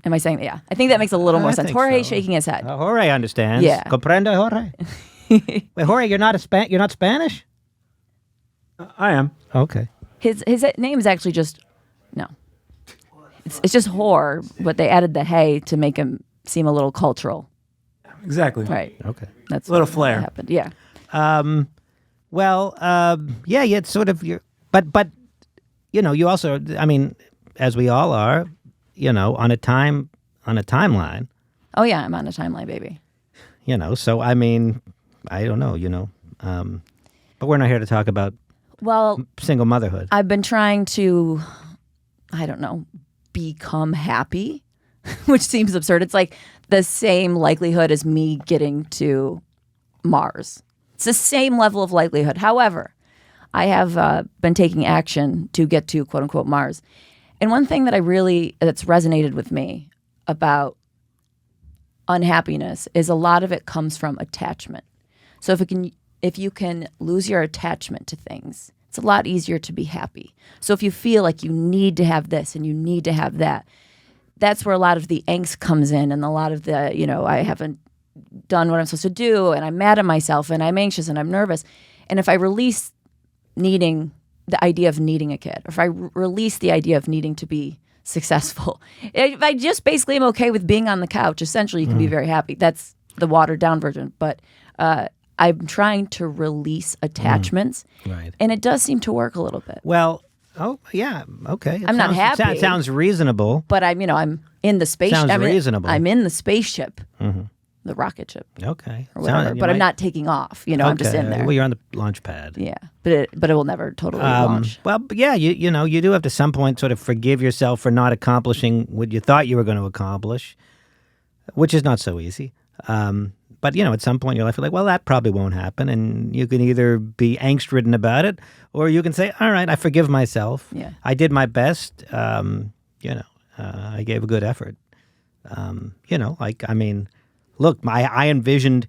am I saying that? Yeah. I think that makes a little more sense. Jorge's shaking his head. Jorge understands. Yeah. Comprende, Jorge? Wait, Jorge, you're not Spanish? I am. Okay. His name is actually just, no. It's just Hor, but they added the hey to make him seem a little cultural. Exactly. Right. Okay. That's a little what flair. happened. Yeah. Yeah, it's sort of but you also, I mean, as we all are, on a timeline. Oh yeah, I'm on a timeline, baby. So I mean, I don't know, but we're not here to talk about single motherhood. I've been trying to, I don't know, become happy, which seems absurd. It's like the same likelihood as me getting to Mars. It's the same level of likelihood. However, I have been taking action to get to quote unquote Mars. And one thing that's resonated with me about unhappiness is a lot of it comes from attachment. So if you can lose your attachment to things, it's a lot easier to be happy. So if you feel like you need to have this and you need to have that, that's where a lot of the angst comes in, and a lot of the, I haven't done what I'm supposed to do, and I'm mad at myself, and I'm anxious, and I'm nervous. And if I release the idea of needing a kid, or if I release the idea of needing to be successful, if I just basically am okay with being on the couch, essentially you can be very happy. That's the watered down version. But I'm trying to release attachments, right? And it does seem to work a little bit. Well, yeah, okay. I'm not happy. It sounds reasonable. But I'm in the spaceship. Sounds reasonable. I'm in the spaceship, the rocket ship. Okay. Or whatever. But I'm not taking off. I'm just in there. Well, you're on the launch pad. Yeah, but it will never totally launch. Well, but yeah, you do have to some point sort of forgive yourself for not accomplishing what you thought you were going to accomplish, which is not so easy. But, at some point in your life, you're like, well, that probably won't happen. And you can either be angst-ridden about it, or you can say, all right, I forgive myself. Yeah. I did my best. I gave a good effort. Look, I envisioned,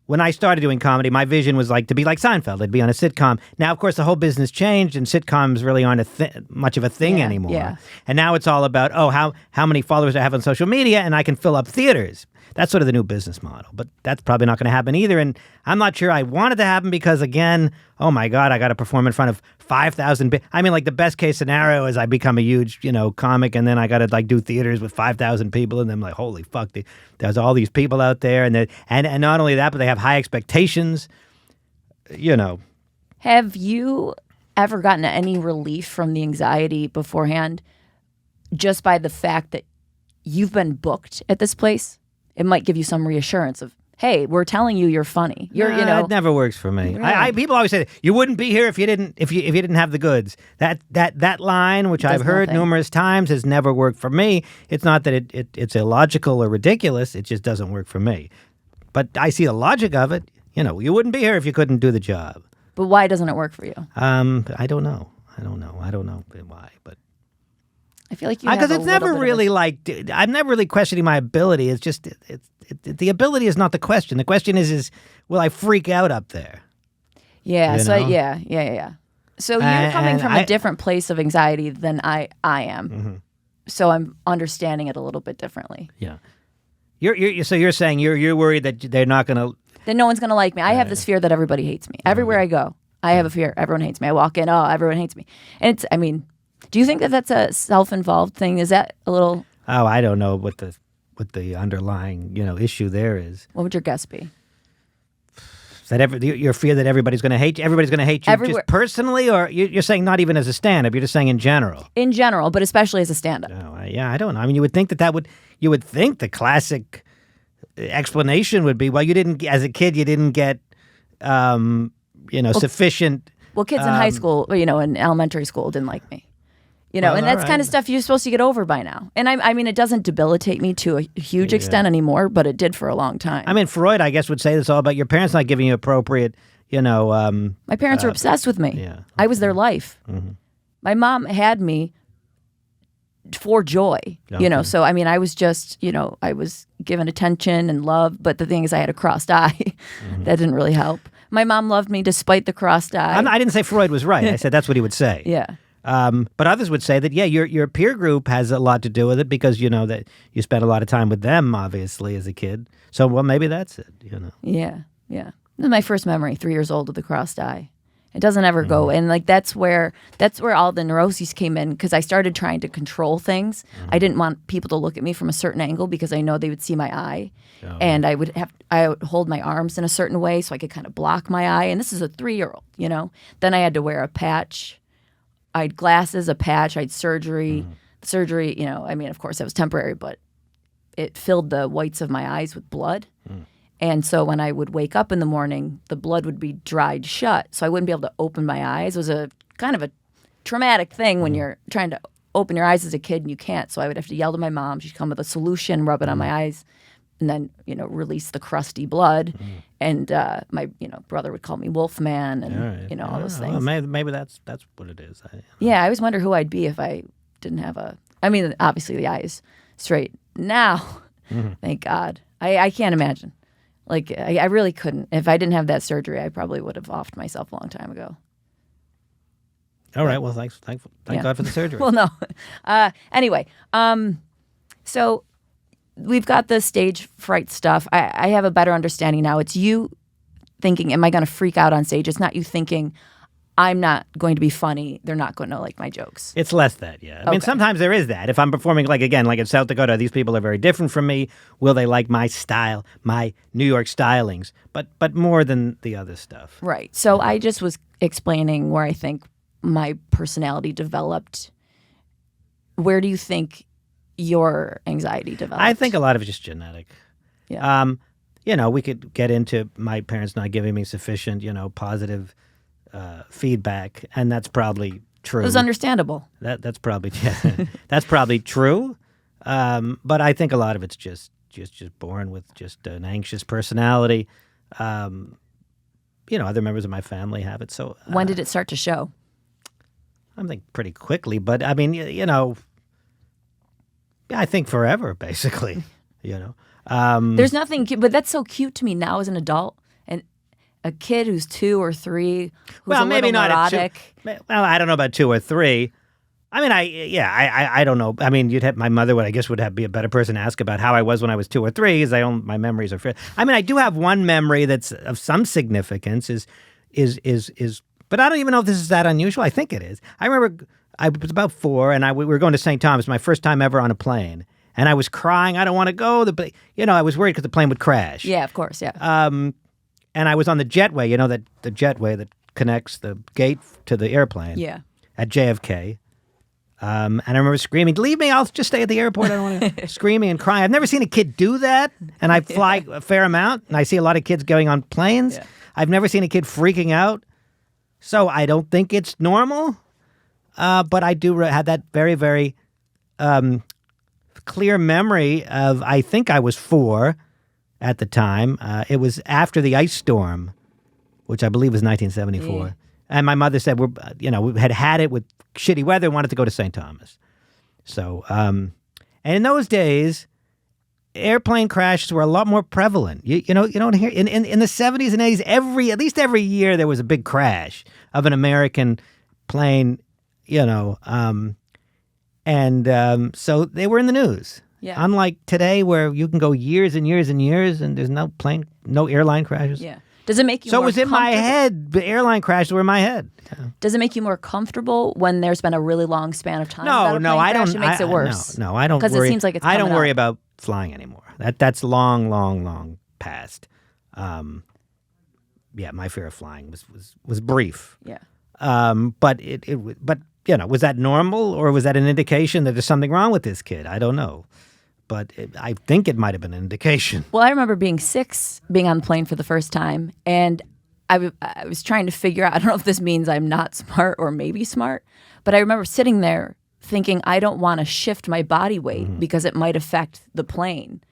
when I started doing comedy, my vision was to be like Seinfeld. I'd be on a sitcom. Now, of course, the whole business changed, and sitcoms really aren't much of a thing anymore. Yeah. And now it's all about, how many followers I have on social media, and I can fill up theaters. That's sort of the new business model, but that's probably not going to happen either. And I'm not sure I want it to happen because, again, oh my God, I got to perform in front of 5,000. The best case scenario is I become a huge, comic, and then I got to do theaters with 5,000 people, and then I'm like, holy fuck, there's all these people out there, and not only that, but they have high expectations. Have you ever gotten any relief from the anxiety beforehand, just by the fact that you've been booked at this place? It might give you some reassurance of, hey, we're telling you you're funny. It never works for me. Right. People always say you wouldn't be here if you didn't have the goods. That line, which I've heard numerous times, has never worked for me. It's not that it's illogical or ridiculous. It just doesn't work for me. But I see the logic of it. You wouldn't be here if you couldn't do the job. But why doesn't it work for you? I don't know. I don't know why, but. I feel like you have because it's never really I'm never really questioning my ability. It's just the ability is not the question. The question is will I freak out up there? Yeah. Yeah. So you're coming from a different place of anxiety than I am. Mm-hmm. So I'm understanding it a little bit differently. Yeah. So you're saying you're worried that they're not going to. That no one's going to like me. I have this fear that everybody hates me. Everywhere I go, I have a fear. Everyone hates me. I walk in, everyone hates me. And do you think that that's a self-involved thing? Is that a little? Oh, I don't know what the underlying issue there is. What would your guess be? Is that your fear that everybody's going to hate you? Everybody's going to hate you just personally, or you're saying not even as a stand-up? You're just saying in general. In general, but especially as a stand-up. Oh, yeah, I don't know. You would think you would think the classic explanation would be, well, you didn't as a kid, you didn't get sufficient. Well, kids in high school, in elementary school, didn't like me. And that's kind of stuff you're supposed to get over by now. And it doesn't debilitate me to a huge extent anymore, but it did for a long time. Freud, I guess, would say this all about your parents not giving you appropriate, My parents were obsessed with me. Yeah. I was their life. Mm-hmm. My mom had me for joy, Okay. So I mean, I was just, I was given attention and love, but the thing is I had a crossed eye. That didn't really help. My mom loved me despite the crossed eye. I didn't say Freud was right. I said that's what he would say. Yeah. But others would say that, your peer group has a lot to do with it because that you spent a lot of time with them, obviously, as a kid. So, well, maybe that's it, Yeah. Yeah. This is my first memory, 3 years old with the crossed eye. It doesn't ever go. And like that's where all the neuroses came in because I started trying to control things. I didn't want people to look at me from a certain angle because I know they would see my eye. Oh. And I would hold my arms in a certain way so I could kind of block my eye. And this is a 3-year-old, Then I had to wear a patch. I had glasses, a patch, I had surgery. Surgery, I mean, of course, that was temporary, but it filled the whites of my eyes with blood. And so when I would wake up in the morning, the blood would be dried shut, so I wouldn't be able to open my eyes. It was a kind of a traumatic thing when you're trying to open your eyes as a kid and you can't. So I would have to yell to my mom. She'd come with a solution, rub it on my eyes, and then release the crusty blood. And my brother would call me Wolfman and all those things. Well, maybe that's what it is. Yeah, I always wonder who I'd be if I didn't have I mean, obviously the eye is straight now. Thank God. I can't imagine. Like, I really couldn't. If I didn't have that surgery, I probably would have offed myself a long time ago. All right. Well, thank God for the surgery. Well, no. Anyway, so we've got the stage fright stuff. I have a better understanding now. It's you thinking, am I going to freak out on stage? It's not you thinking, I'm not going to be funny. They're not going to like my jokes. It's less that, yeah. I mean, sometimes there is that. If I'm performing, like in South Dakota, these people are very different from me. Will they like my style, my New York stylings? But more than the other stuff. Right. So I just was explaining where I think my personality developed. Where do you think your anxiety developed? I think a lot of it's just genetic. Yeah. We could get into my parents not giving me sufficient, positive feedback, and that's probably true. It was understandable. That's probably that's probably true. But I think a lot of it's just born with just an anxious personality. Other members of my family have it. So when did it start to show? I think pretty quickly, but I mean, I think forever, basically. There's nothing, but that's so cute to me now as an adult. A kid who's 2 or 3, who's a maybe little not neurotic. Well, I don't know about 2 or 3. I mean, I don't know. I mean, my mother would be a better person to ask about how I was when I was 2 or 3, because my memories are. I mean, I do have one memory that's of some significance. But I don't even know if this is that unusual. I think it is. I remember I was about 4, and we were going to St. Thomas, my first time ever on a plane, and I was crying. I don't want to go. I was worried because the plane would crash. Yeah, of course, yeah. And I was on the jetway, the jetway that connects the gate to the airplane. Yeah. At JFK. And I remember screaming, "Leave me, I'll just stay at the airport. I don't want to," screaming and crying. I've never seen a kid do that. And I fly a fair amount, and I see a lot of kids going on planes. Yeah. I've never seen a kid freaking out. So I don't think it's normal. But I do have that very, very clear memory of, I think I was 4 at the time. It was after the ice storm, which I believe was 1974. Yeah. And my mother said, we had it with shitty weather and wanted to go to St. Thomas. So, and in those days, airplane crashes were a lot more prevalent. You don't hear, in the 70s and 80s, at least every year there was a big crash of an American plane, so they were in the news. Yeah. Unlike today, where you can go years and years and years, and there's no airline crashes. Yeah. Does it make you So more it was in my head. The airline crashes were in my head. Yeah. Does it make you more comfortable when there's been a really long span of time? No, I don't. It makes it worse. No, I don't. Because it seems like it's. I don't worry up. about flying anymore. That's long past. My fear of flying was brief. Yeah. But was that normal, or was that an indication that there's something wrong with this kid? I don't know. But I think it might have been an indication. Well, I remember being 6, being on the plane for the first time, and I was trying to figure out, I don't know if this means I'm not smart or maybe smart, but I remember sitting there thinking, I don't want to shift my body weight because it might affect the plane.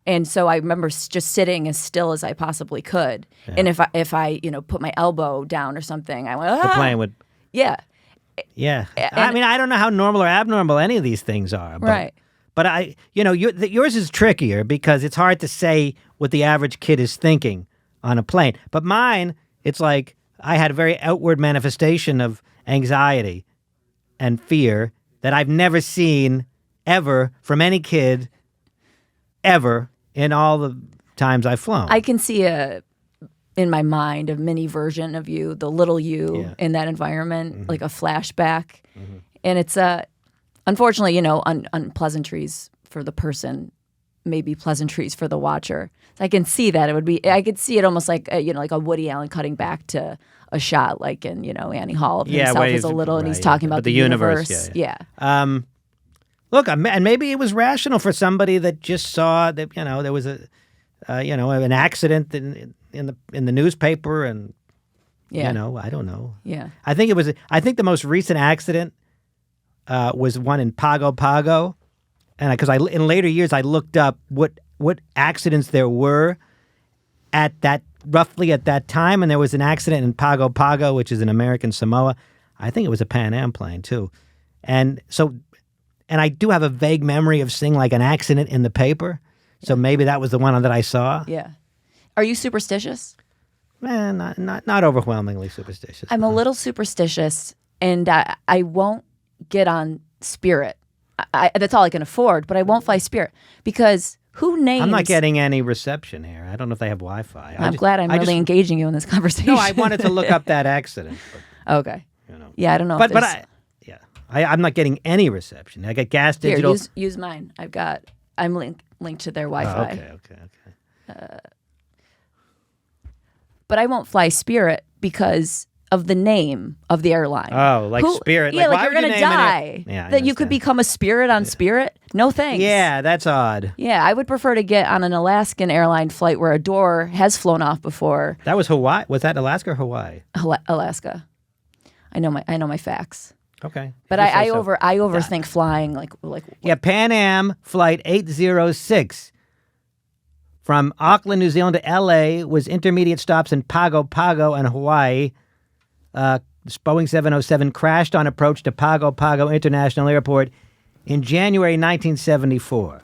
And so I remember just sitting as still as I possibly could. Yeah. And if I put my elbow down or something, I went, ah! The plane would... Yeah. Yeah. I mean, I don't know how normal or abnormal any of these things are. But, Right. But yours is trickier because it's hard to say what the average kid is thinking on a plane. But mine, it's like I had a very outward manifestation of anxiety and fear that I've never seen ever from any kid ever in all the times I've flown. I can see in my mind a mini version of you, the little you in that environment, like a flashback. And it's unfortunately, unpleasantries for the person, maybe pleasantries for the watcher. I can see that I could see it almost like like a Woody Allen cutting back to a shot, like in Annie Hall of himself as a little, and he's talking about the universe. Yeah. Look, and maybe it was rational for somebody that just saw that there was an accident in the newspaper, and I don't know. Yeah. I think the most recent accident was one in Pago Pago, and because in later years I looked up what accidents there were roughly at that time, and there was an accident in Pago Pago, which is in American Samoa. I think it was a Pan Am plane too, and I do have a vague memory of seeing like an accident in the paper, so maybe that was the one that I saw. Yeah. Are you superstitious? Not overwhelmingly superstitious. I'm a little superstitious, and I won't get on Spirit. That's all I can afford, but I won't fly Spirit because who names... I'm not getting any reception here. I don't know if they have Wi-Fi. I'm glad I'm really engaging you in this conversation. No, I wanted to look up that accident. But, okay. Yeah, I don't know. I'm not getting any reception. I got Gas Digital. Here, use mine. I'm linked to their Wi-Fi. Okay. But I won't fly Spirit because of the name of the airline. Oh, like Spirit. Yeah, like you're going to die. Yeah, that you could become a Spirit on Spirit? No thanks. Yeah, that's odd. Yeah, I would prefer to get on an Alaskan airline flight where a door has flown off before. That was Hawaii. Was that Alaska or Hawaii? Alaska. I know my facts. Okay. But I overthink flying like Yeah, Pan Am flight 806 from Auckland, New Zealand to LA was intermediate stops in Pago Pago and Hawaii. Boeing 707 crashed on approach to Pago Pago International Airport in January 1974.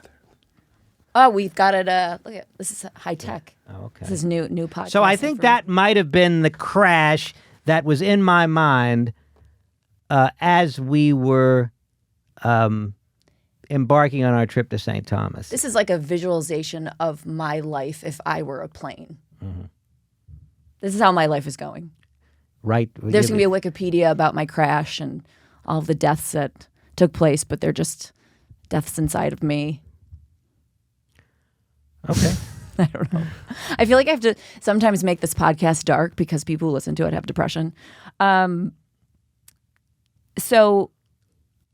Oh, we've got it. Look at this is high tech. Yeah. Oh, okay. This is new podcast. So I think that might have been the crash that was in my mind as we were embarking on our trip to St. Thomas. This is like a visualization of my life if I were a plane. Mm-hmm. This is how my life is going. Right. There's going to be a Wikipedia about my crash and all of the deaths that took place, but they're just deaths inside of me. Okay. I don't know. I feel like I have to sometimes make this podcast dark because people who listen to it have depression. So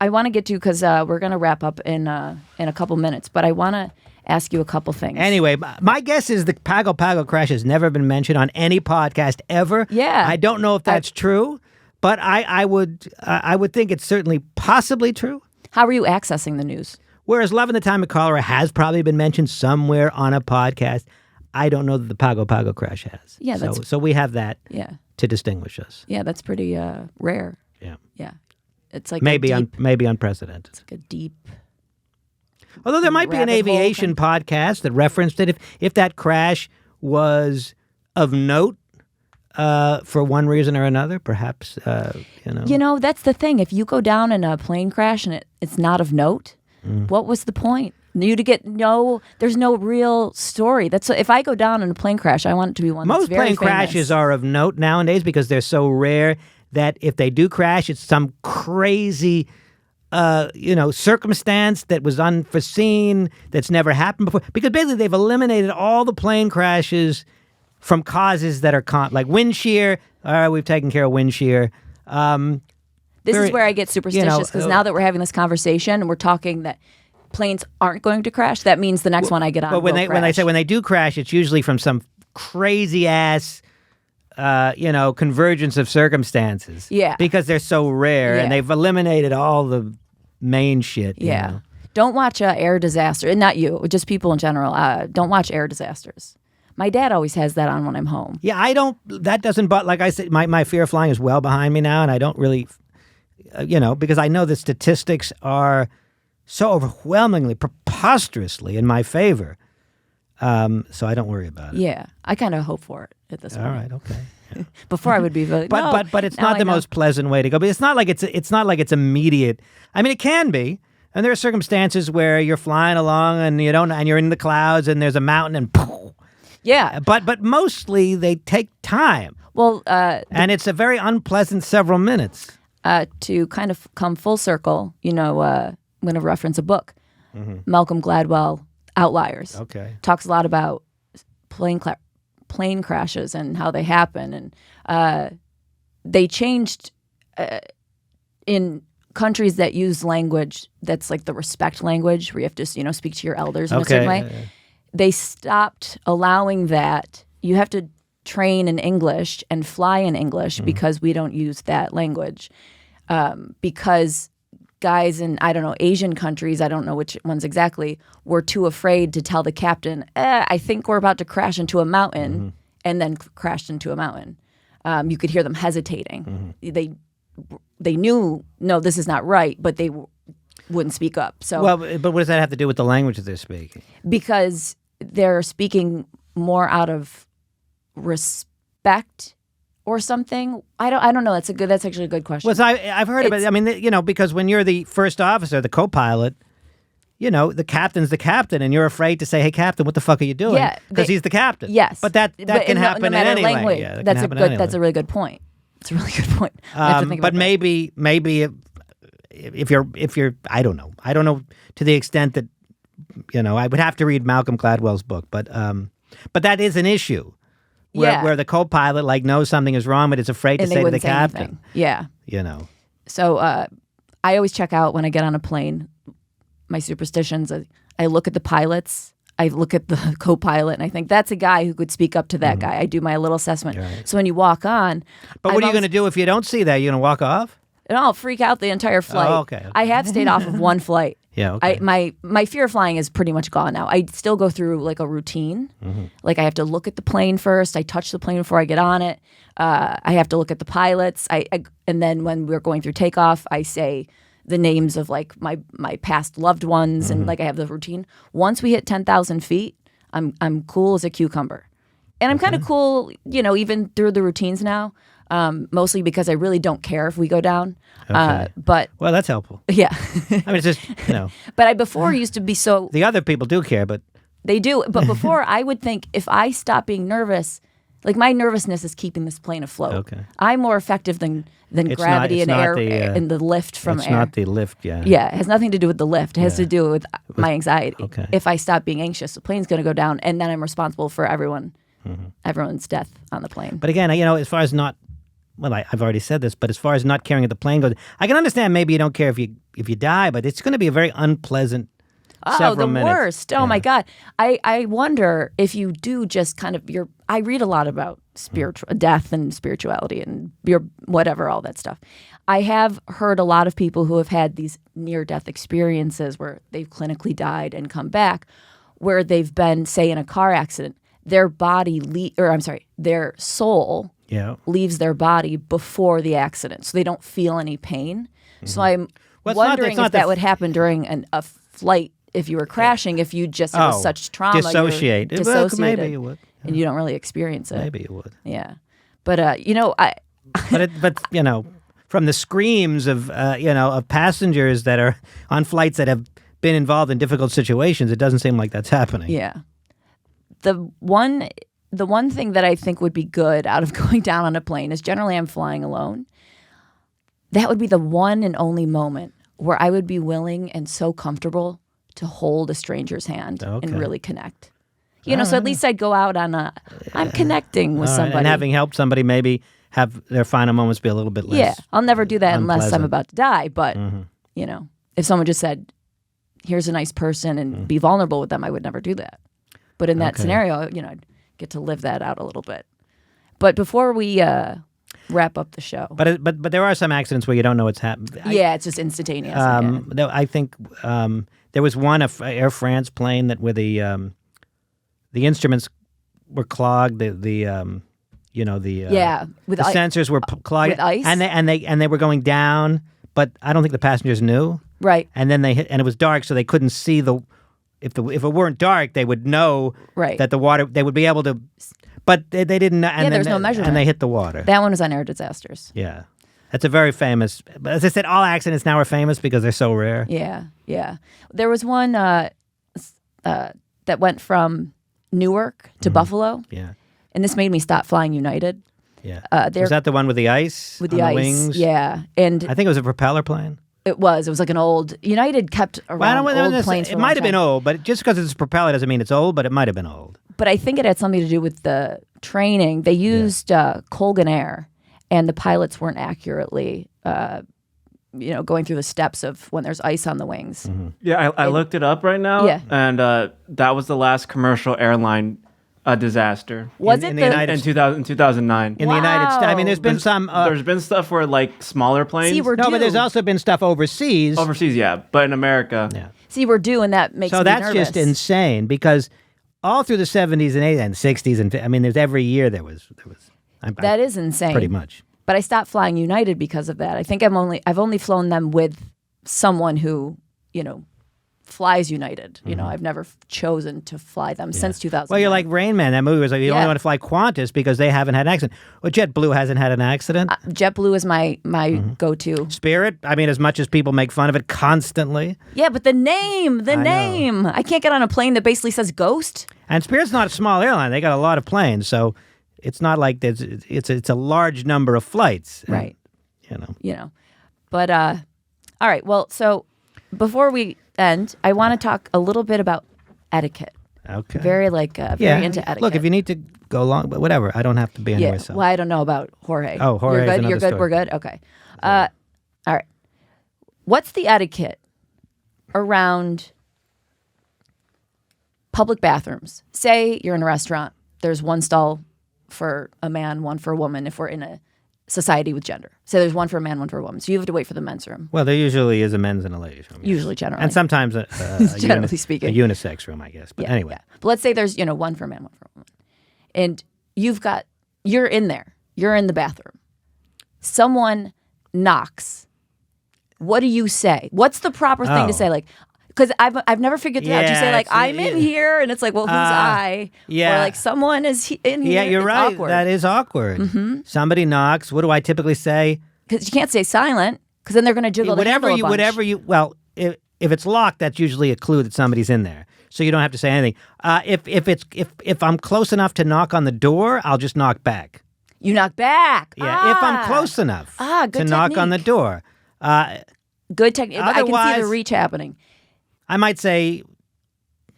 I want to get to, because we're going to wrap up in a couple minutes, but I want to ask you a couple things. Anyway, my guess is the Pago Pago crash has never been mentioned on any podcast ever. Yeah. I don't know if that's true, but I would think it's certainly possibly true. How are you accessing the news? Whereas Love in the Time of Cholera has probably been mentioned somewhere on a podcast, I don't know that the Pago Pago crash has. Yeah, so we have that to distinguish us. Yeah, that's pretty rare. Yeah. Yeah. It's like maybe unprecedented. It's like a deep... Although there might be an aviation podcast that referenced it. If that crash was of note for one reason or another, perhaps, that's the thing. If you go down in a plane crash and it's not of note, what was the point? There's no real story. If I go down in a plane crash, I want it to be one that's very famous. Most plane crashes are of note nowadays because they're so rare that if they do crash, it's some crazy... circumstance that was unforeseen, that's never happened before. Because basically they've eliminated all the plane crashes from causes that are like wind shear. All right, we've taken care of wind shear. This is where I get superstitious, because now that we're having this conversation and we're talking that planes aren't going to crash, that means the next one I get on will crash. When they do crash, it's usually from some crazy ass convergence of circumstances. Yeah. Because they're so rare and they've eliminated all the main shit. You know? Don't watch air disaster. Not you, just people in general. Don't watch air disasters. My dad always has that on when I'm home. Yeah, I don't, that doesn't, but like I said, my fear of flying is well behind me now, and I don't really, because I know the statistics are so overwhelmingly, preposterously in my favor. So I don't worry about it. Yeah, I kind of hope for it at this point. All right, okay. Yeah. Before I would be really, But it's not the most pleasant way to go. But it's not like it's immediate. I mean, it can be. And there are circumstances where you're flying along and you're in the clouds and there's a mountain and poof. Yeah. But mostly they take time. Well, and it's a very unpleasant several minutes. To kind of come full circle, I'm going to reference a book, Malcolm Gladwell, Outliers. Okay. Talks a lot about plane crashes and how they happen, and they changed in countries that use language that's like the respect language, where you have to speak to your elders in a certain way. They stopped allowing that. You have to train in English and fly in English because we don't use that language. Because guys in, I don't know, Asian countries, I don't know which ones exactly, were too afraid to tell the captain, I think we're about to crash into a mountain, and then crashed into a mountain. You could hear them hesitating. They knew, no, this is not right, but they wouldn't speak up. So, well, but what does that have to do with the language that they're speaking? Because they're speaking more out of respect or something. I don't know. That's actually a good question. Well, I've heard of it. I mean, because when you're the first officer, the co-pilot, the captain's the captain, and you're afraid to say, "Hey, captain, what the fuck are you doing?" Yeah, because he's the captain. Yes, but that can happen no matter in any language. Yeah, That's a really good point. It's a really good point. I have to think but about maybe if you're I don't know to the extent that I would have to read Malcolm Gladwell's book, but that is an issue. Where the co-pilot knows something is wrong, but is afraid to say to the captain. Anything. Yeah. So I always check out when I get on a plane. My superstitions. I look at the pilots. I look at the co-pilot, and I think that's a guy who could speak up to that guy. I do my little assessment. Right. So when you walk on, but what are you going to do if you don't see that? You're going to walk off? And I'll freak out the entire flight. Oh, okay. I have stayed off of one flight. Yeah, okay. My fear of flying is pretty much gone now. I still go through a routine. Like I have to look at the plane first. I touch the plane before I get on it. I have to look at the pilots. And then when we're going through takeoff, I say the names of my past loved ones, and I have the routine. Once we hit 10,000 feet, I'm cool as a cucumber, and I'm kind of cool, even through the routines now. Mostly because I really don't care if we go down. Okay. But well, that's helpful. Yeah. I mean, it's just But I before used to be so. The other people do care, but they do. But before, I would think if I stop being nervous, my nervousness is keeping this plane afloat. Okay. I'm more effective than gravity and air and the lift from it's air. It's not the lift, yeah. Yeah, it has nothing to do with the lift. It has to do with my anxiety. Okay. If I stop being anxious, the plane's going to go down, and then I'm responsible for everyone's death on the plane. But again, as far as not. Well, I've already said this, but as far as not caring if the plane goes, I can understand maybe you don't care if you die, but it's going to be a very unpleasant several minutes. Worst. Oh, my God. I wonder if you do just kind of I read a lot about death and spirituality and whatever, all that stuff. I have heard a lot of people who have had these near-death experiences where they've clinically died and come back, where they've been, say, in a car accident, their their soul leaves their body before the accident, so they don't feel any pain. So I'm wondering if that would happen during a flight if you were crashing, if you just it was such trauma. Dissociate. Well, maybe you would. And you don't really experience it. Maybe you would. Yeah. But, I... but from the screams of, of passengers that are on flights that have been involved in difficult situations, it doesn't seem like that's happening. Yeah. The one thing that I think would be good out of going down on a plane is generally I'm flying alone. That would be the one and only moment where I would be willing and so comfortable to hold a stranger's hand and really connect. So at least I'd go out on I'm connecting with somebody. And having helped somebody maybe have their final moments be a little bit less. Yeah, I'll never do that unless unpleasant. I'm about to die. But, if someone just said, here's a nice person and be vulnerable with them, I would never do that. But in that scenario, I'd get to live that out a little bit. But before we wrap up the show. But there are some accidents where you don't know what's happened. It's just instantaneous. I think there was one Air France plane where the instruments were clogged. The sensors were clogged with ice, and they were going down. but I don't think the passengers knew. Right. And then they hit, and it was dark, so they couldn't see if it weren't dark, they would know that the water, they would be able to, but they didn't. And there's no measurement. And they hit the water. That one was on air disasters. Yeah. That's a very famous, as I said, all accidents now are famous because they're so rare. Yeah, yeah. There was one that went from Newark to Buffalo. Yeah. And this made me stop flying United. Yeah. Was that the one with the ice? With the on ice, wings? yeah. And I think it was a propeller plane. It was like an old, United kept around old planes for It a might long have been time. old, but just because it's a propeller doesn't mean it's old, but it might have been old. But I think it had something to do with the training. They used Colgan Air, and the pilots weren't accurately, going through the steps of when there's ice on the wings. Mm-hmm. Yeah, I looked it up right now. Yeah. And that was the last commercial airline disaster. Was In it the the United In 2009. In the United States. I mean, there's been There's- some. There's been stuff where like smaller planes. See, we're No, but due. there's also been stuff overseas. overseas, yeah, but in America. Yeah. See, we're due, and that makes So me that's nervous. just insane because all through the 70s and 80s and 60s and I mean, there's every year there was. That is insane. pretty much. But I stopped flying United because of that. I think I've only flown them with someone who, flies United. I've never chosen to fly them since 2000. Well, you're like Rain Man. That movie was like you only want to fly Qantas because they haven't had an accident. Well, JetBlue hasn't had an accident. JetBlue is my go-to. Spirit. I mean, as much as people make fun of it constantly, Yeah, but the name. I can't get on a plane that basically says ghost. and Spirit's not a small airline. They got a lot of planes, so it's not like it's a large number of flights. And, Right. You know. But all right. Well, so before we end, I want to talk a little bit about etiquette. Okay. Very into etiquette. Look, if you need to go long, but whatever. I don't have to be anywhere. So. Well, I don't know about Jorge. Oh, Jorge You're is good. another You're good. story. We're good. Okay. All right. What's the etiquette around public bathrooms? Say you're in a restaurant. There's one stall for a man, one for a woman. If we're in a society with gender, so there's one for a man, one for a woman. So you have to wait for the men's room. Well, there usually is a men's and a ladies room. Yes. Usually, generally, And sometimes a Generally speaking. a unisex room, I guess. But anyway. Yeah. But let's say there's one for a man, one for a woman, and you're in there. You're in the bathroom. Someone knocks. What do you say? What's the proper thing to say? Like, because I've never figured that out. Do you say like I'm in here, and it's like, well, who's I? Yeah. Or like someone is in here. Yeah, you're It's right. awkward. That is awkward. Mm-hmm. Somebody knocks. What do I typically say? Because you can't say silent, because then they're going to jiggle the handle a bunch. Well, if it's locked, that's usually a clue that somebody's in there. So you don't have to say anything. If I'm close enough to knock on the door, I'll just knock back. You knock back. Yeah, if I'm close enough good to knock on the technique. door. Good technique. I can see the Otherwise- reach happening. I might say,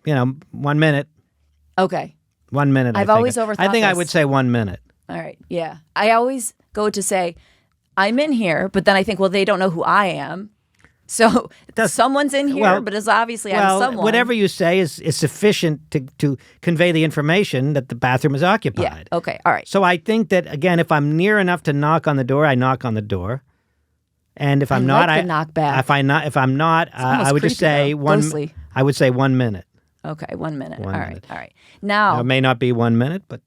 1 minute. Okay. 1 minute. I've always overthought I think I this. would say 1 minute. All right. Yeah. I always go to say, I'm in here, but then I think, well, they don't know who I am. So someone's in here, well- but it's obviously I'm Well, someone. whatever you say is sufficient to convey the information that the bathroom is occupied. Yeah. Okay. All right. So I think that, again, if I'm near enough to knock on the door, I knock on the door. And if I'm not, like the knock back. If I'm not, almost I would just creepy, say though. Ghostly. I would say 1 minute. Okay. 1 minute. One All right. minute. All right. Now, It may not be 1 minute, but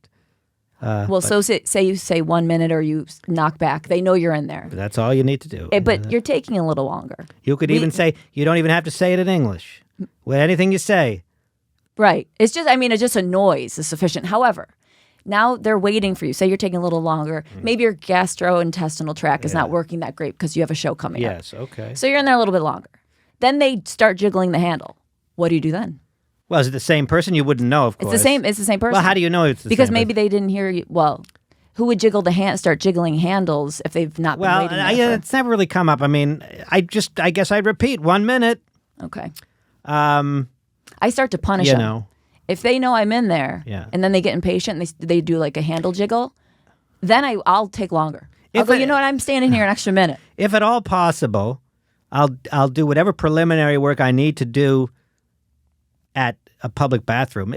so say you say 1 minute or you knock back. They know you're in there. that's all you need to do. But you're taking a little longer. You could even say, you don't even have to say it in English. With anything you say. Right. It's just a noise is sufficient. However, now they're waiting for you. Say you're taking a little longer. Maybe your gastrointestinal tract is not working that great because you have a show coming up. Yes, okay. So you're in there a little bit longer. Then they start jiggling the handle. What do you do then? Well, is it the same person? You wouldn't know, of It's course. the same. It's the same person. Well, how do you know it's the Because same maybe they didn't hear you. Well, who would start jiggling handles if they've not been Well, waiting there for- it's never really come up. I mean, I guess I'd repeat 1 minute. Okay. I start to punish You them. know. If they know I'm in there, Yeah. and then they get impatient, and they do like a handle jiggle, then I'll take longer. I'll go, you know what? I'm standing here an extra minute. If at all possible, I'll do whatever preliminary work I need to do at a public bathroom.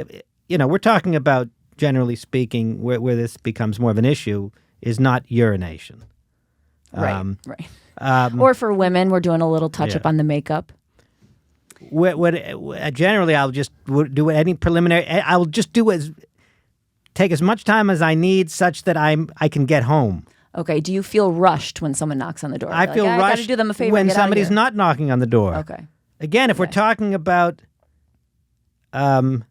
We're talking about, generally speaking, where this becomes more of an issue is not urination. Right. Or for women, we're doing a little touch up on the makeup. Generally, I'll just do any preliminary. I'll just take as much time as I need, such that I can get home. Okay. Do you feel rushed when someone knocks on the door? I You're feel like, I rushed gotta do them a favor when and get out of somebody's here." not knocking on the door. Okay. Again, if we're talking about a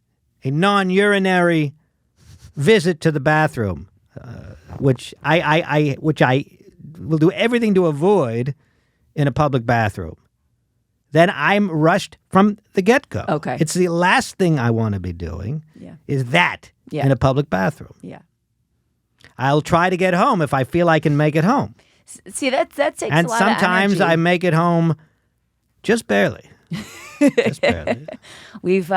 non-urinary visit to the bathroom, which I will do everything to avoid in a public bathroom, then I'm rushed from the get-go. Okay. It's the last thing I want to be doing is that in a public bathroom. Yeah. I'll try to get home if I feel I can make it home. See, that takes a lot And of sometimes energy. I make it home just barely. Just barely. We've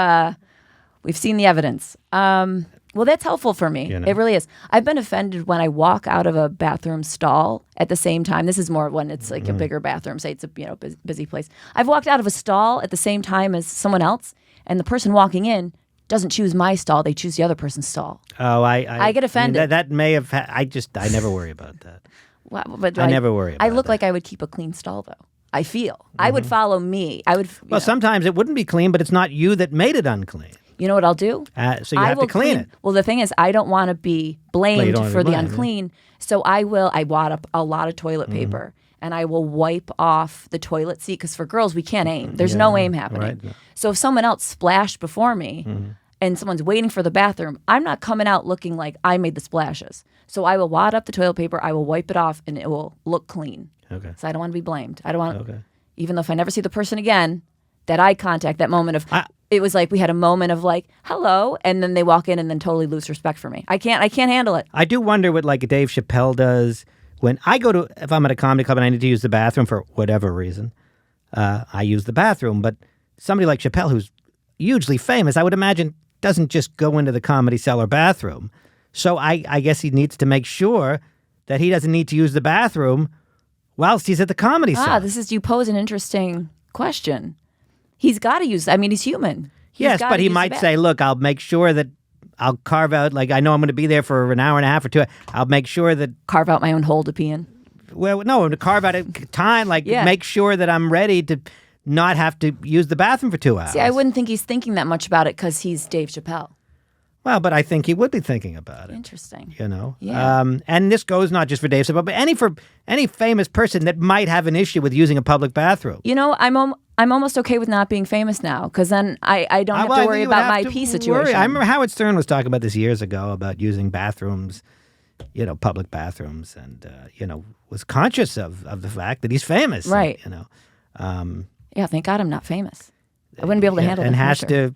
seen the evidence. Well, that's helpful for me. You know. It really is. I've been offended when I walk out of a bathroom stall at the same time. This is more when it's like a bigger bathroom, say it's a busy place. I've walked out of a stall at the same time as someone else, and the person walking in doesn't choose my stall; they choose the other person's stall. Oh, I get offended. I mean, that may have. I never worry about that. Wow, but I never worry about I look that. like I would keep a clean stall, though. I feel I would follow me. I would. Well, sometimes it wouldn't be clean, but it's not you that made it unclean. You know what I'll do? So you I have to will clean it. Well, the thing is, I don't want to be blamed don't wanna for be the blamed, unclean. So I wad up a lot of toilet paper and I will wipe off the toilet seat because for girls, we can't aim. There's no aim happening. right. So if someone else splashed before me and someone's waiting for the bathroom, I'm not coming out looking like I made the splashes. So I will wad up the toilet paper, I will wipe it off, and it will look clean. Okay. So I don't want to be blamed. I don't want, Okay. even though if I never see the person again, that eye contact, that moment of, it was like we had a moment of like, hello, and then they walk in and then totally lose respect for me. I can't handle it. I do wonder what like Dave Chappelle does when I go to, if I'm at a comedy club and I need to use the bathroom for whatever reason, I use the bathroom. But somebody like Chappelle, who's hugely famous, I would imagine doesn't just go into the Comedy Cellar bathroom. So I guess he needs to make sure that he doesn't need to use the bathroom whilst he's at the Comedy Cellar. You pose an interesting question. He's got to use, I mean, he's human. Yes, but he might say, look, I'll make sure that I'll carve out, like, I know I'm going to be there for an hour and a half or two. I'll make sure that... Carve out my own hole to pee in? Well, no, to carve out a time, like, make sure that I'm ready to not have to use the bathroom for 2 hours. See, I wouldn't think he's thinking that much about it because he's Dave Chappelle. Well, but I think he would be thinking about it. Interesting. You know? Yeah. And this goes not just for Dave Chappelle, but for any famous person that might have an issue with using a public bathroom. You know, I'm almost okay with not being famous now because then I don't have to worry about my pee situation. I remember Howard Stern was talking about this years ago about using bathrooms, public bathrooms, and, was conscious of the fact that he's famous. Right. And, yeah, thank God I'm not famous. I wouldn't be able to handle that and has pressure. to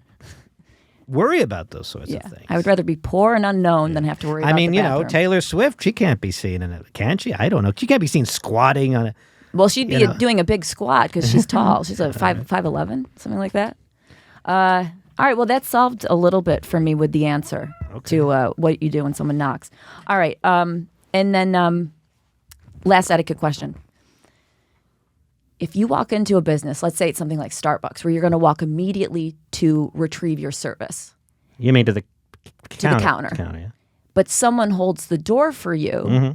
worry about those sorts of things. I would rather be poor and unknown than have to worry about the bathroom. Taylor Swift, she can't be seen in it, can she? I don't know. She can't be seen squatting on a... Well, she'd be doing a big squat because she's tall. She's like 5'11", something like that. All right, well, that solved a little bit for me with the answer to what you do when someone knocks. All right, and then last etiquette question. If you walk into a business, let's say it's something like Starbucks, where you're going to walk immediately to retrieve your service. You mean to the counter. Yeah. But someone holds the door for you.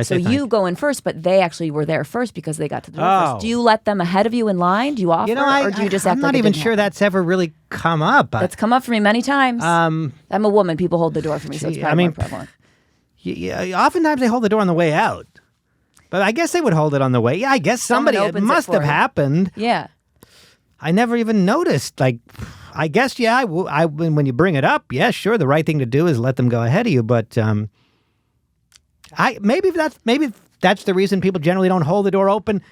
So you go in first, but they actually were there first because they got to the door first. Do you let them ahead of you in line? Do you offer, or do you just act I'm like not it even didn't sure happen? that's ever really come up. That's come up for me many times. I'm a woman. People hold the door for me, so it's probably more prevalent. Oftentimes they hold the door on the way out. But I guess they would hold it on the way. Yeah, I guess it must have happened. Yeah. I never even noticed. Like, I guess, when you bring it up, yeah, sure, the right thing to do is let them go ahead of you. But maybe that's the reason people generally don't hold the door open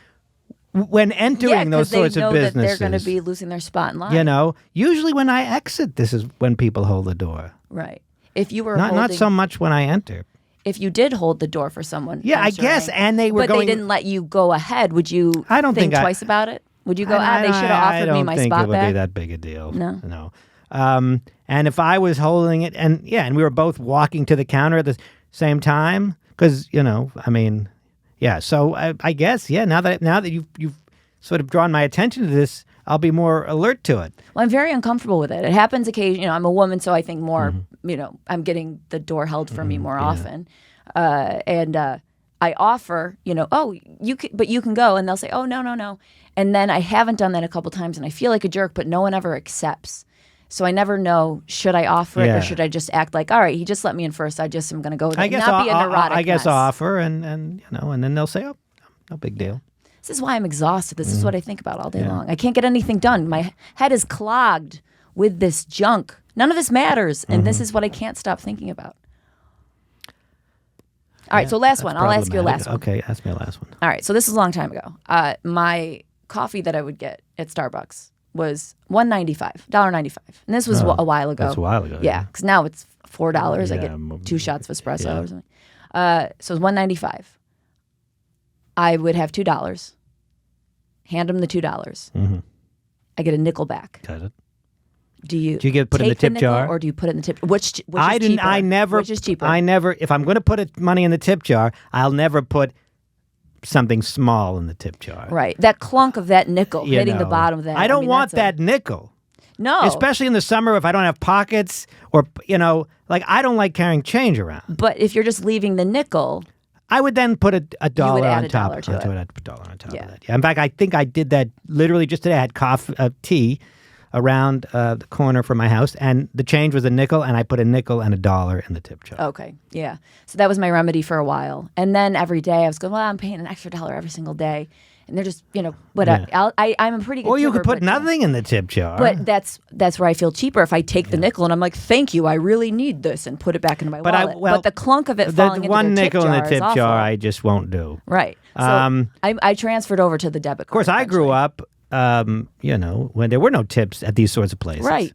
when entering those sorts of businesses. That they're going to be losing their spot in line. Usually when I exit, this is when people hold the door. Right. If you were not so much when I enter. If you did hold the door for someone, yeah, I guess, and they were but they didn't let you go ahead. Would you? I don't think twice about it. Would you go? They should have offered me my spot back. I don't think it would be that big a deal. No. And if I was holding it, and we were both walking to the counter at the same time, because So I guess, now that you've sort of drawn my attention to this, I'll be more alert to it. Well, I'm very uncomfortable with it. It happens occasionally. I'm a woman, so I think more. I'm getting the door held for me more often, and I offer. Oh, you can go, and they'll say, oh, no, and then I haven't done that a couple times, and I feel like a jerk, but no one ever accepts. So I never know, should I offer it Yeah. or should I just act like, all right, he just let me in first. I just am going to go with it. I guess Not be a neurotic I guess mess. offer and and then they'll say, oh, no big deal. This is why I'm exhausted. This is what I think about all day Yeah. long. I can't get anything done. My head is clogged with this junk. None of this matters. And this is what I can't stop thinking about. All right, so last one. I'll ask you a last one. Okay, ask me a last one. All right, so this is a long time ago. My coffee that I would get at Starbucks was $1.95, and this was a while ago. That's a while ago. Yeah, because now it's $4. I Yeah, get 2 shots of espresso yeah. or something. So it was $1.95. I would have $2. Hand them the $2. Mm-hmm. I get a nickel back. Got it. Do you put it in the take tip nickel jar? or do you put it in the tip? Which I is didn't. cheaper? I never. Which is cheaper? I never. If I'm going to put money in the tip jar, I'll never put something small in the tip jar. Right, that clunk of that nickel You hitting the know. bottom of that. I don't mean, want that's that nickel. No, Especially in the summer if I don't have pockets or like I don't like carrying change around. But if you're just leaving the nickel, I would then put a dollar add on a top dollar to onto it. it. A dollar on top Yeah. of that. Yeah. In fact, I think I did that literally just today. I had tea around the corner from my house, and the change was a nickel, and I put a nickel and a dollar in the tip jar. okay, yeah. So that was my remedy for a while. And then every day I was going, well, I'm paying an extra $1 every single day. And they're just, whatever. Yeah. I'm a pretty good Or you tipper, could put but- nothing in the tip jar. But that's where I feel cheaper if I take the nickel and I'm like, thank you, I really need this, and put it back into my wallet. But the clunk of it falling into one their nickel tip in jar the tip is awful. jar, I just won't do. Right. So I transferred over to the debit Of course, card. I grew up, when there were no tips at these sorts of places. Right.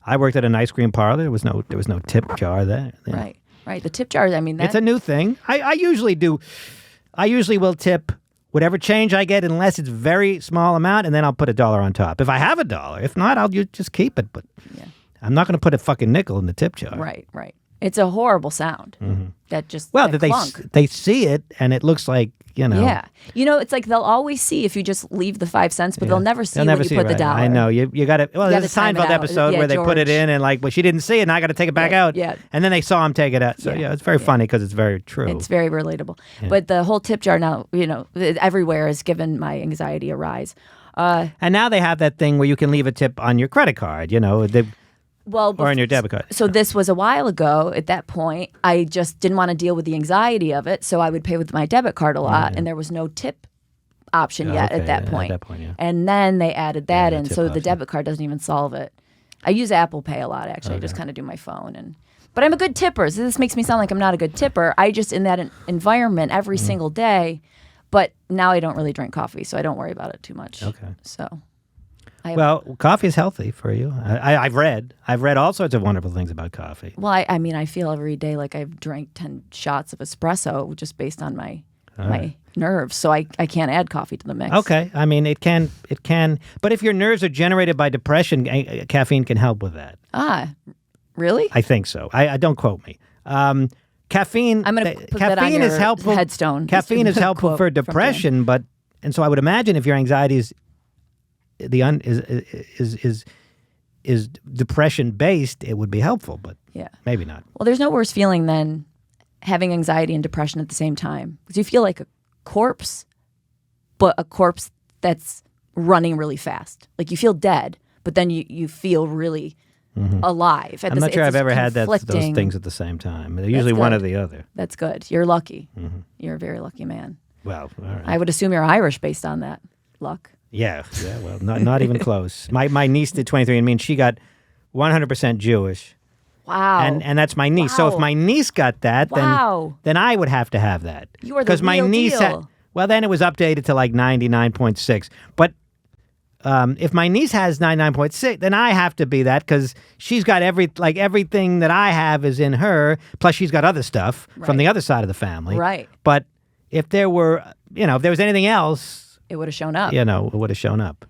I worked at an ice cream parlor. There was no tip jar there. Yeah. Right. The tip jar, I mean, It's a new thing. I usually do. I usually will tip whatever change I get, unless it's very small amount, and then I'll put a dollar on top. If I have a dollar, if not, I'll just keep it. But I'm not going to put a fucking nickel in the tip jar. Right. It's a horrible sound. That just that they clunk. they see it, and it looks like Yeah. It's like they'll always see if you just leave the 5 cents, but they'll never see They'll never when you see put it, the right. dollar. I know you got to. Well, You there's a gotta time it Seinfeld out. episode Yeah, where they put it George. in, and like, well, she didn't see it, and I got to take it back out. Yeah. And then they saw him take it out. So Yeah. it's very funny because it's very true. It's very relatable. But the whole tip jar now, everywhere has given my anxiety a rise. And now they have that thing where you can leave a tip on your credit card. Or on your debit card. So this was a while ago. At that point, I just didn't want to deal with the anxiety of it, so I would pay with my debit card a lot, and there was no tip option yet okay, at that yeah, point. at that point, yeah. And then they added that in, tip so the option. debit card doesn't even solve it. I use Apple Pay a lot, actually. I just kind of do my phone, but I'm a good tipper. So this makes me sound like I'm not a good tipper. I just in that environment every single day. But now I don't really drink coffee, so I don't worry about it too much. Okay. So. Well, coffee is healthy for you. I've read all sorts of wonderful things about coffee. Well, I feel every day like I've drank 10 shots of espresso just based on my nerves. So I can't add coffee to the mix. Okay. I mean, it can. But if your nerves are generated by depression, caffeine can help with that. Ah, really? I think so. I don't quote me. Caffeine. I'm going to put caffeine that on your is helpful. headstone. Caffeine is helpful for depression, and so I would imagine if your anxiety is is depression based, it would be helpful, but maybe not. Well, there's no worse feeling than having anxiety and depression at the same time, because you feel like a corpse, but a corpse that's running really fast. Like you feel dead, but then you feel really alive. I'm not sure I've ever had those things at the same time. They're usually one or the other. That's good. You're lucky. You're a very lucky man. Well, all right. I would assume you're Irish based on that luck. Yeah. Well, not even close. My niece did 23andMe, and she got 100% Jewish. Wow. And that's my niece. So if my niece got that, then I would have to have that. You are the real my niece deal. Well, then it was updated to like 99.6. But if my niece has 99.6, then I have to be that, because she's got everything that I have is in her. Plus, she's got other stuff from the other side of the family. Right. But if there were, if there was anything else, it would have shown up. it would have shown up.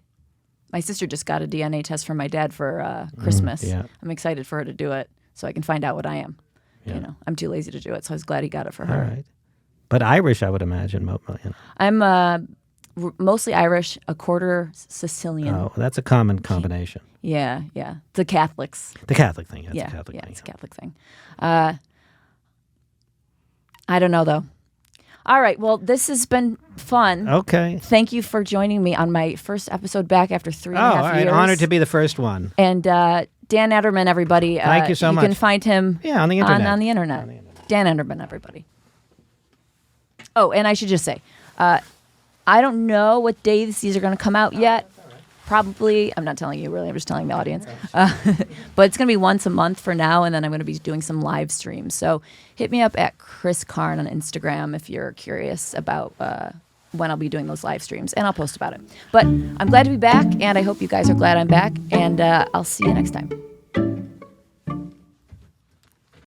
My sister just got a DNA test from my dad for Christmas. Yeah. I'm excited for her to do it so I can find out what I am. Yeah. I'm too lazy to do it, so I was glad he got it for her. All right. But Irish, I would imagine. I'm mostly Irish, a quarter Sicilian. Oh, that's a common combination. Yeah. The Catholics. The Catholic thing. That's Yeah, a Catholic thing. it's a Catholic thing. I don't know, though. All right. Well, this has been fun. Okay. Thank you for joining me on my first episode back after 3.5 years. all right. Honored to be the first one. And Dan Naturman, everybody. Thank you so much. You can find him on the internet. On the internet. Dan Naturman, everybody. Oh, and I should just say, I don't know what days these are going to come out yet. Probably, I'm not telling you really, I'm just telling the audience. But it's going to be once a month for now, and then I'm going to be doing some live streams. So hit me up at Chris Karn on Instagram if you're curious about when I'll be doing those live streams, and I'll post about it. But I'm glad to be back, and I hope you guys are glad I'm back, and I'll see you next time.